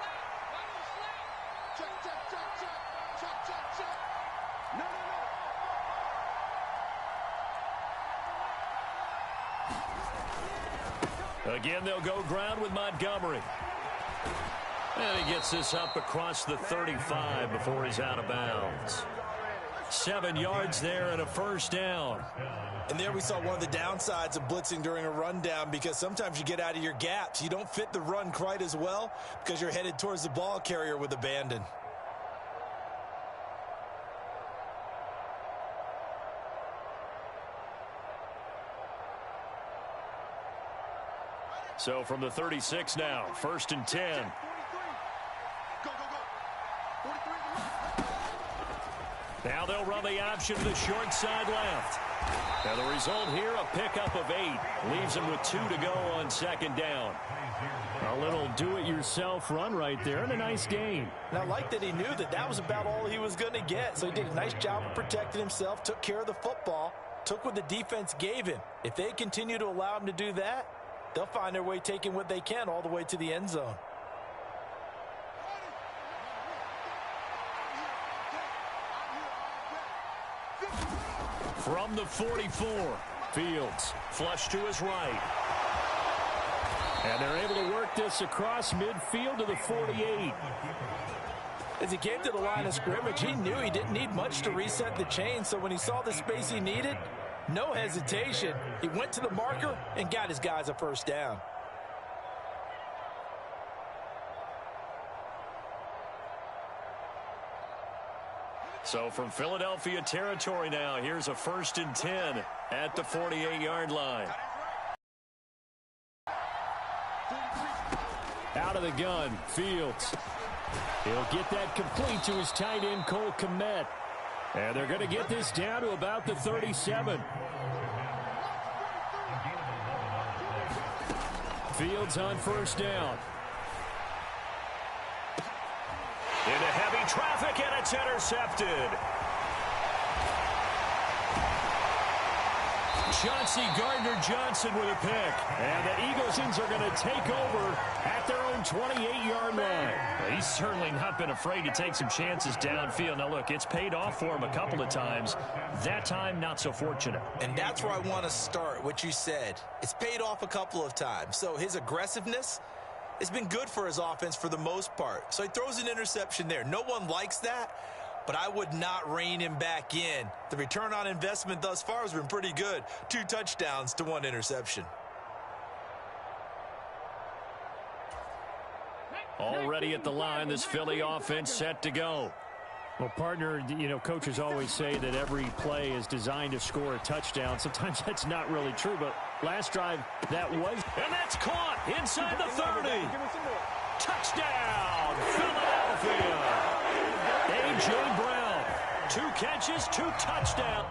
[SPEAKER 17] Again, they'll go ground with Montgomery. And he gets this up across the 35 before he's out of bounds. 7 yards there and a first down.
[SPEAKER 14] And there we saw one of the downsides of blitzing during a rundown, because sometimes you get out of your gaps. You don't fit the run quite as well because you're headed towards the ball carrier with abandon.
[SPEAKER 17] So from the 36 now, 1st and 10. Now they'll run the option to the short side left. And the result here, a pickup of 8. Leaves them with 2 to go on 2nd down. A little do-it-yourself run right there, and a nice gain.
[SPEAKER 14] And I like that he knew that that was about all he was going to get. So he did a nice job of protecting himself, took care of the football, took what the defense gave him. If they continue to allow him to do that, they'll find their way taking what they can all the way to the end zone.
[SPEAKER 17] From the 44, Fields flush to his right. And they're able to work this across midfield to the 48.
[SPEAKER 14] As he came to the line of scrimmage, he knew he didn't need much to reset the chain. So when he saw the space he needed, no hesitation. He went to the marker and got his guys a first down.
[SPEAKER 17] So from Philadelphia territory now, here's a 1st and 10 at the 48-yard line. Out of the gun, Fields. He'll get that complete to his tight end, Cole Kmet. And they're going to get this down to about the 37. Fields on 1st down. Into heavy traffic, and it's intercepted. Chauncey Gardner-Johnson with a pick. And the Eaglesons are going to take over at their own 28-yard line.
[SPEAKER 13] Well, he's certainly not been afraid to take some chances downfield. Now, look, it's paid off for him a couple of times. That time, not so fortunate.
[SPEAKER 14] And that's where I want to start, what you said. It's paid off a couple of times. So his aggressiveness has been good for his offense for the most part. So he throws an interception there. No one likes that, but I would not rein him back in. The return on investment thus far has been pretty good. 2 touchdowns to 1 interception.
[SPEAKER 17] Already at the line, this Philly offense set to go. Well, partner, coaches always say that every play is designed to score a touchdown. Sometimes that's not really true, but last drive, that was.
[SPEAKER 13] And that's caught inside the 30. Touchdown, Philadelphia. A.J. Brown, 2 catches, 2 touchdowns.